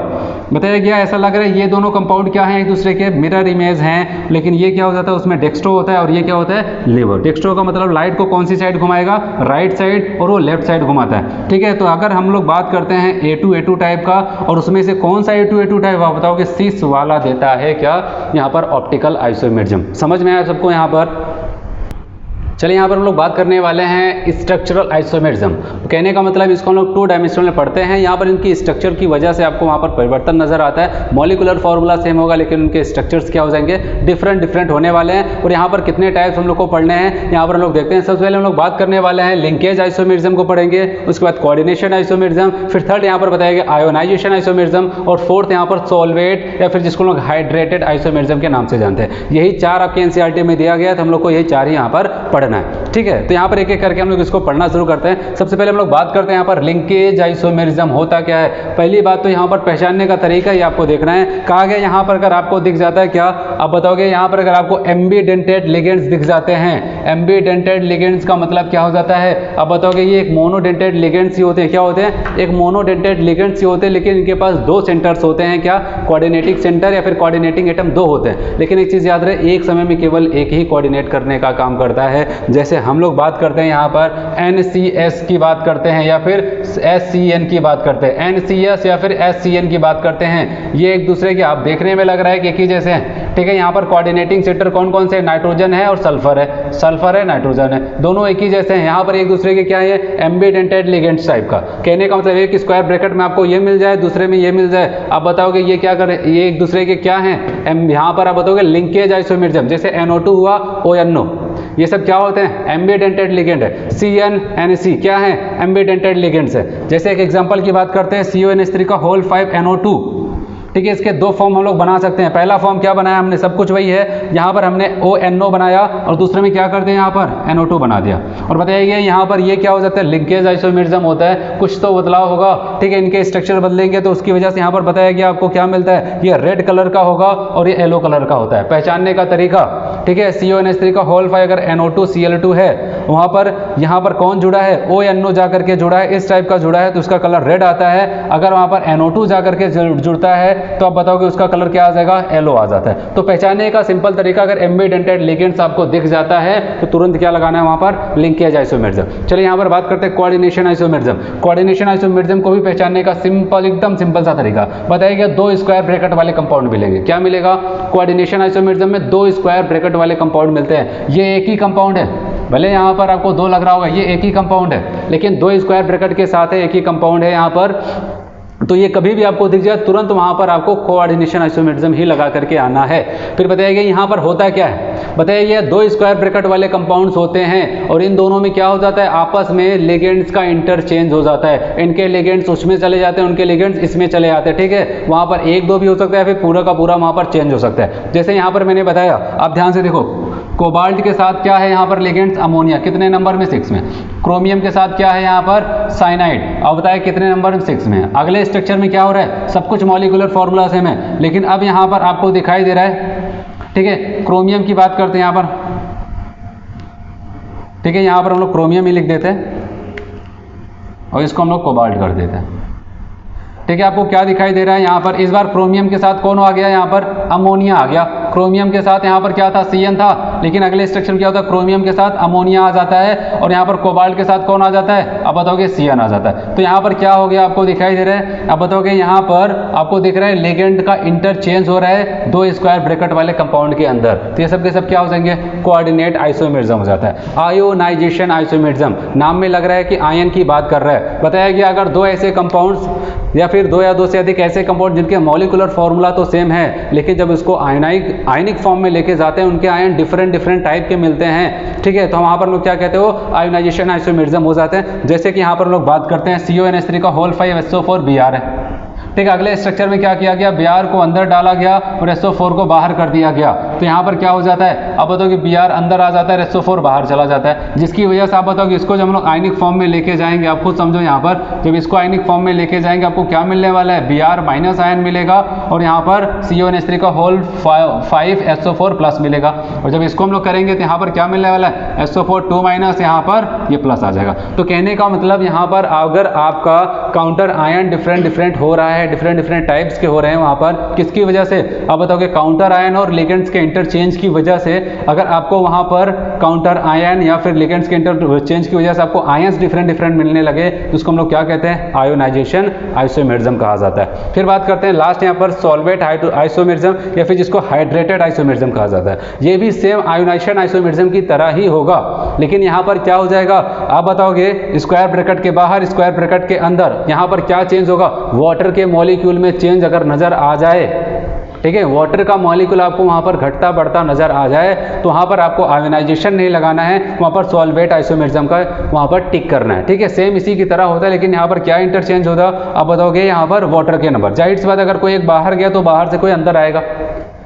बताया गया, ऐसा लग रहा है ये दोनों कंपाउंड क्या हैं, एक दूसरे के मिरर इमेज हैं, लेकिन ये क्या हो जाता है, उसमें डेक्स्ट्रो होता है और ये क्या होता है, लीवर। डेक्स्ट्रो का मतलब लाइट को कौन सी साइड घुमाएगा, राइट साइड, और वो लेफ्ट साइड घुमाता है, ठीक है। तो अगर हम लोग बात करते हैं A2 टाइप का, और उसमें से कौन सा A2 टाइप, आप बताओ कि सिस वाला देता है क्या, यहाँ पर ऑप्टिकल आइसोमेरिज्म। समझ में आया सबको यहाँ पर? चलिए यहाँ पर हम लोग बात करने वाले हैं स्ट्रक्चरल आइसोमेरिज्म। कहने का मतलब इसको हम लोग 2 डायमेंशनल में पढ़ते हैं। यहाँ पर इनकी स्ट्रक्चर की वजह से आपको वहाँ पर परिवर्तन नजर आता है। मॉलिकुलर फॉर्मूला सेम होगा, लेकिन उनके स्ट्रक्चर्स क्या हो जाएंगे, डिफरेंट होने वाले हैं। और यहाँ पर कितने टाइप्स हम लोग को पढ़ने हैं, यहाँ पर हम लोग देखते हैं। सबसे पहले हम लोग बात करने वाले हैं लिंकेज आइसोमेरिज्म को पढ़ेंगे, उसके बाद कोऑर्डिनेशन आइसोमेरिज्म, फिर थर्ड यहाँ पर बताएंगे आयोनाइजेशन आइसोमेरिज्म, और फोर्थ यहाँ पर सोलवेट या फिर जिसको लोग हाइड्रेटेड आइसोमेरिज्म के नाम से जानते हैं। यही 4 आपके NCERT में दिया गया, तो हम लोग को यही 4 ही यहाँ पर पढ़ना है, ठीक है। तो यहाँ पर एक एक करके हम लोग इसको पढ़ना शुरू करते हैं। सबसे पहले हम लोग बात करते हैं यहाँ पर लिंकेज आइसोमेरिज्म होता क्या है। पहली बात तो यहाँ पर पहचानने का तरीका ये आपको देखना है। कहा गया यहाँ पर अगर आपको दिख जाता है क्या, आप बताओगे यहाँ पर अगर आपको एम्बीडेंटेड लिगेंड्स दिख जाते हैं, एम्बीडेंटेड लिगेंड्स का मतलब क्या हो जाता है, आप बताओगे ये एक मोनोडेंटेड लिगेंड्स ही होते हैं। क्या होते हैं, एक मोनोडेंटेड लिगेंड्स ही होते हैं, लेकिन इनके पास 2 सेंटर्स होते हैं। क्या, कोऑर्डिनेटिंग सेंटर या फिर कोऑर्डिनेटिंग एटम 2 होते हैं। लेकिन एक चीज़ याद रहे, एक समय में केवल एक ही कोऑर्डिनेट करने का काम करता है। जैसे हम लोग बात करते हैं यहाँ पर NCS की बात करते हैं या फिर SCN की बात करते हैं, NCS या फिर SCN की बात करते हैं। ये एक दूसरे के आप देखने में लग रहा है कि एक ही जैसे हैं, ठीक है। यहाँ पर कोऑर्डिनेटिंग सेंटर कौन कौन से, नाइट्रोजन है और सल्फर है, सल्फर है, नाइट्रोजन है, दोनों एक ही जैसे हैं। यहाँ पर एक दूसरे के क्या है, एम्बीडेंटेड लिगेंड्स टाइप का। कहने का मतलब एक स्क्वायर ब्रैकेट में आपको ये मिल जाए, दूसरे में ये मिल जाए, आप बताओगे ये क्या करे, ये एक दूसरे के क्या हैं, यहाँ पर आप बताओगे लिंकेज आइसोमेरिज्म। जैसे NO2 हुआ, ONO, ये सब क्या होते हैं, एम्बीडेंटेड लिगेंड है। CN NC क्या है, एम्बीडेंटेड लिगेंड्स है। जैसे एक एग्जांपल की बात करते हैं, CONH3 का होल 5 NO2, ठीक है। इसके 2 फॉर्म हम लोग बना सकते हैं। पहला फॉर्म क्या बनाया हमने, सब कुछ वही है, यहाँ पर हमने ONO बनाया और दूसरे में क्या करते हैं, यहाँ पर NO2 बना दिया। और बताइए यहाँ पर ये क्या हो जाता है, लिंकेज आइसोमेरिज्म होता है। कुछ तो बदलाव होगा, ठीक है, इनके स्ट्रक्चर बदलेंगे तो उसकी वजह से यहाँ पर बताया गया आपको क्या मिलता है, ये रेड कलर का होगा और ये येलो कलर का होता है। पहचानने का तरीका, ठीक है, CONH3 का होल 5 अगर NO2Cl2 है, वहाँ पर यहाँ पर कौन जुड़ा है, ONO जाकर के जुड़ा है, इस टाइप का जुड़ा है तो उसका कलर रेड आता है। अगर वहाँ पर NO2 जाकर के जुड़ता है तो आप बताओगे उसका कलर क्या आ जाएगा, येलो आ जाता है। तो पहचानने का सिंपल तरीका, अगर एम्बीडेंटेड लिगेंड्स आपको दिख जाता है तो तुरंत क्या लगाना है वहाँ पर, लिंकेज आइसोमेरिज्म। चलिए यहाँ पर बात करते हैं कोऑर्डिनेशन आइसोमेरिज्म। कोऑर्डिनेशन आइसोमेरिज्म को भी पहचानने का सिंपल, एकदम सिंपल सा तरीका बताइएगा, 2 स्क्वायर ब्रैकेट वाले कंपाउंड मिलेंगे। क्या मिलेगा, कोऑर्डिनेशन आइसोमेरिज्म में 2 स्क्वायर ब्रैकेट वाले कंपाउंड मिलते हैं। ये एक ही कंपाउंड है, भले यहाँ पर आपको 2 लग रहा होगा, ये एक ही कंपाउंड है, लेकिन 2 स्क्वायर ब्रैकेट के साथ है, एक ही कंपाउंड है यहाँ पर। तो ये कभी भी आपको दिख जाए तुरंत वहाँ पर आपको कोऑर्डिनेशन आइसोमेरिज्म ही लगा करके आना है। फिर बताइएगा यहाँ पर होता क्या है, बताइए 2 स्क्वायर ब्रैकेट वाले कंपाउंड्स होते हैं और इन दोनों में क्या हो जाता है, आपस में लिगेंड्स का इंटरचेंज हो जाता है। इनके लिगेंड्स उसमें चले जाते हैं, उनके लिगेंड्स इसमें चले जाते हैं, ठीक है। वहाँ पर 1-2 भी हो सकता है, फिर पूरा का पूरा वहाँ पर चेंज हो सकता है। जैसे यहाँ पर मैंने बताया, आप ध्यान से देखो, कोबाल्ट के साथ क्या है यहाँ पर लिगेंड्स, अमोनिया, कितने नंबर में, 6 में। क्रोमियम के साथ क्या है यहाँ पर, साइनाइड, अब बताए कितने नंबर में, 6 में। अगले स्ट्रक्चर में क्या हो रहा है, सब कुछ मॉलिक्यूलर फॉर्मूला सेम है, लेकिन अब यहाँ पर आपको दिखाई दे रहा है, ठीक है। क्रोमियम की बात करते हैं यहाँ पर, ठीक है, यहाँ पर हम लोग क्रोमियम ही लिख देते हैं और इसको हम लोग कोबाल्ट कर देते हैं, ठीक है। आपको क्या दिखाई दे रहा है यहाँ पर, इस बार क्रोमियम के साथ कौन आ गया, यहाँ पर अमोनिया आ गया। क्रोमियम के साथ यहाँ पर क्या था, CN था, लेकिन अगले स्ट्रक्चर में क्या होता है, क्रोमियम के साथ अमोनिया आ जाता है और यहाँ पर कोबाल्ट के साथ कौन आ जाता है, अब बताओगे सियन आ जाता है। तो यहाँ पर क्या हो गया आपको दिखाई दे रहा है, अब बताओगे यहाँ पर आपको दिख रहा है लिगेंड का इंटरचेंज हो रहा है दो स्क्वायर ब्रैकेट वाले कंपाउंड के अंदर। तो ये सब के सब क्या हो जाएंगे, कोऑर्डिनेट आइसोमेरिज्म हो जाता है। आयोनाइजेशन आइसोमेरिज्म, नाम में लग रहा है कि आयन की बात कर रहा है। बताया कि अगर दो ऐसे कंपाउंड्स या फिर दो या दो से अधिक ऐसे कंपाउंड जिनके मॉलिक्यूलर फॉर्मूला तो सेम है, लेकिन जब इसको आयनिक फॉर्म में लेके जाते हैं उनके आयन डिफरेंट टाइप के मिलते हैं, ठीक है, तो वहाँ पर लोग क्या कहते हो, आयोनाइजेशन आइसोमेरिज्म हो जाते हैं। जैसे कि यहाँ पर लोग बात करते हैं CONH3 का होल 5SO4 Br है, ठीक है। अगले स्ट्रक्चर में क्या किया गया, Br को अंदर डाला गया और SO4 को बाहर कर दिया गया। तो यहाँ पर क्या हो जाता है, अब बताओ कि Br अंदर आ जाता है, SO4 बाहर चला जाता है, जिसकी वजह से आप बताओ कि इसको जब हम लोग आयनिक फॉर्म में लेके जाएंगे, आप खुद समझो यहाँ पर जब इसको आयनिक फॉर्म में लेके जाएंगे आपको क्या मिलने वाला है, Br माइनस आयन मिलेगा और यहाँ पर CONH3 का होल 5SO4 प्लस मिलेगा। और जब इसको हम लोग करेंगे तो यहाँ पर क्या मिलने वाला है, SO4 2 माइनस, यहाँ पर ये प्लस आ जाएगा। तो कहने का मतलब यहाँ पर अगर आपका काउंटर आयन डिफरेंट हो रहा है, डिफरेंट टाइप्स के हो रहे हैं वहां पर, किसकी वजह से, अब बताओगे काउंटर आयन और लिगेंड्स के इंटरचेंज की वजह से। अगर आपको वहां पर काउंटर आयन या फिर लिगेंड्स के इंटरचेंज की वजह से आपको आयंस डिफरेंट मिलने लगे तो उसको हम लोग क्या कहते हैं, आयोनाइजेशन आइसोमेरिज्म कहा जाता है। फिर बात करते हैं लास्ट यहाँ पर सॉल्वेट आइसोमेरिज्म या फिर जिसको हाइड्रेटेड आइसोमेरिज्म कहा जाता है। ये भी सेम आयोनाइजेशन आइसोमेरिज्म की तरह ही होगा, लेकिन यहाँ पर क्या हो जाएगा, आप बताओगे स्क्वायर ब्रैकेट के बाहर स्क्वायर ब्रैकेट के अंदर यहाँ पर क्या चेंज होगा, वाटर के मॉलिक्यूल में चेंज अगर नजर आ जाए, ठीक है, वाटर का मॉलिक्यूल आपको वहां पर घटता बढ़ता नजर आ जाए तो वहां पर आपको आयोनाइजेशन नहीं लगाना है, वहां पर सॉल्वेट आइसोमेरिज्म का वहां पर टिक करना है, ठीक है। सेम इसी की तरह होता है, लेकिन यहाँ पर क्या इंटरचेंज होता है, आप बताओगे यहाँ पर वाटर के नंबर। जाहिर सी बात अगर कोई एक बाहर गया तो बाहर से कोई अंदर आएगा,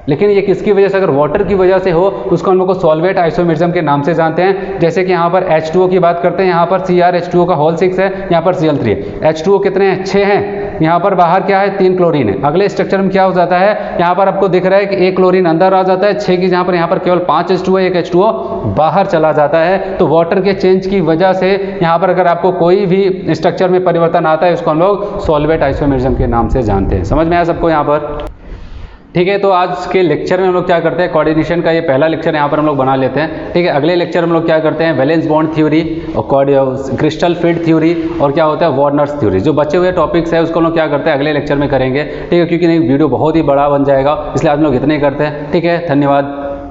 लेकिन ये किसकी वजह से, अगर वाटर की वजह से हो उसको हम लोग को सॉल्वेट आइसोमेरिज्म के नाम से जानते हैं। जैसे कि यहाँ पर H2O की बात करते हैं, यहाँ पर CrH2O का होल 6 है, यहाँ पर Cl3 है। H2O कितने हैं, 6 हैं, यहाँ पर बाहर क्या है, 3 क्लोरीन है। अगले स्ट्रक्चर में क्या हो जाता है, यहाँ पर आपको दिख रहा है कि 1 क्लोरीन अंदर आ जाता है, 6 की जहाँ पर यहाँ पर केवल 5 H2O, 1 H2O बाहर चला जाता है। तो वाटर के चेंज की वजह से यहाँ पर अगर आपको कोई भी स्ट्रक्चर में परिवर्तन आता है उसको हम लोग सॉल्वेट आइसोमेरिज्म के नाम से जानते हैं। समझ में आया सबको यहाँ पर, ठीक है। तो आज के लेक्चर में हम लोग क्या करते हैं, कोऑर्डिनेशन का ये पहला लेक्चर यहाँ पर हम लोग बना लेते हैं, ठीक है। अगले लेक्चर हम लोग क्या करते हैं, वैलेंस बॉन्ड थ्योरी और क्रिस्टल फील्ड थ्योरी और क्या होता है, वार्नर्स थ्योरी। जो बचे हुए टॉपिक्स है उसको हम लोग क्या करते हैं अगले लेक्चर में करेंगे, ठीक है, क्योंकि नहीं वीडियो बहुत ही बड़ा बन जाएगा, इसलिए आप लोग इतने ही करते हैं, ठीक है। धन्यवाद।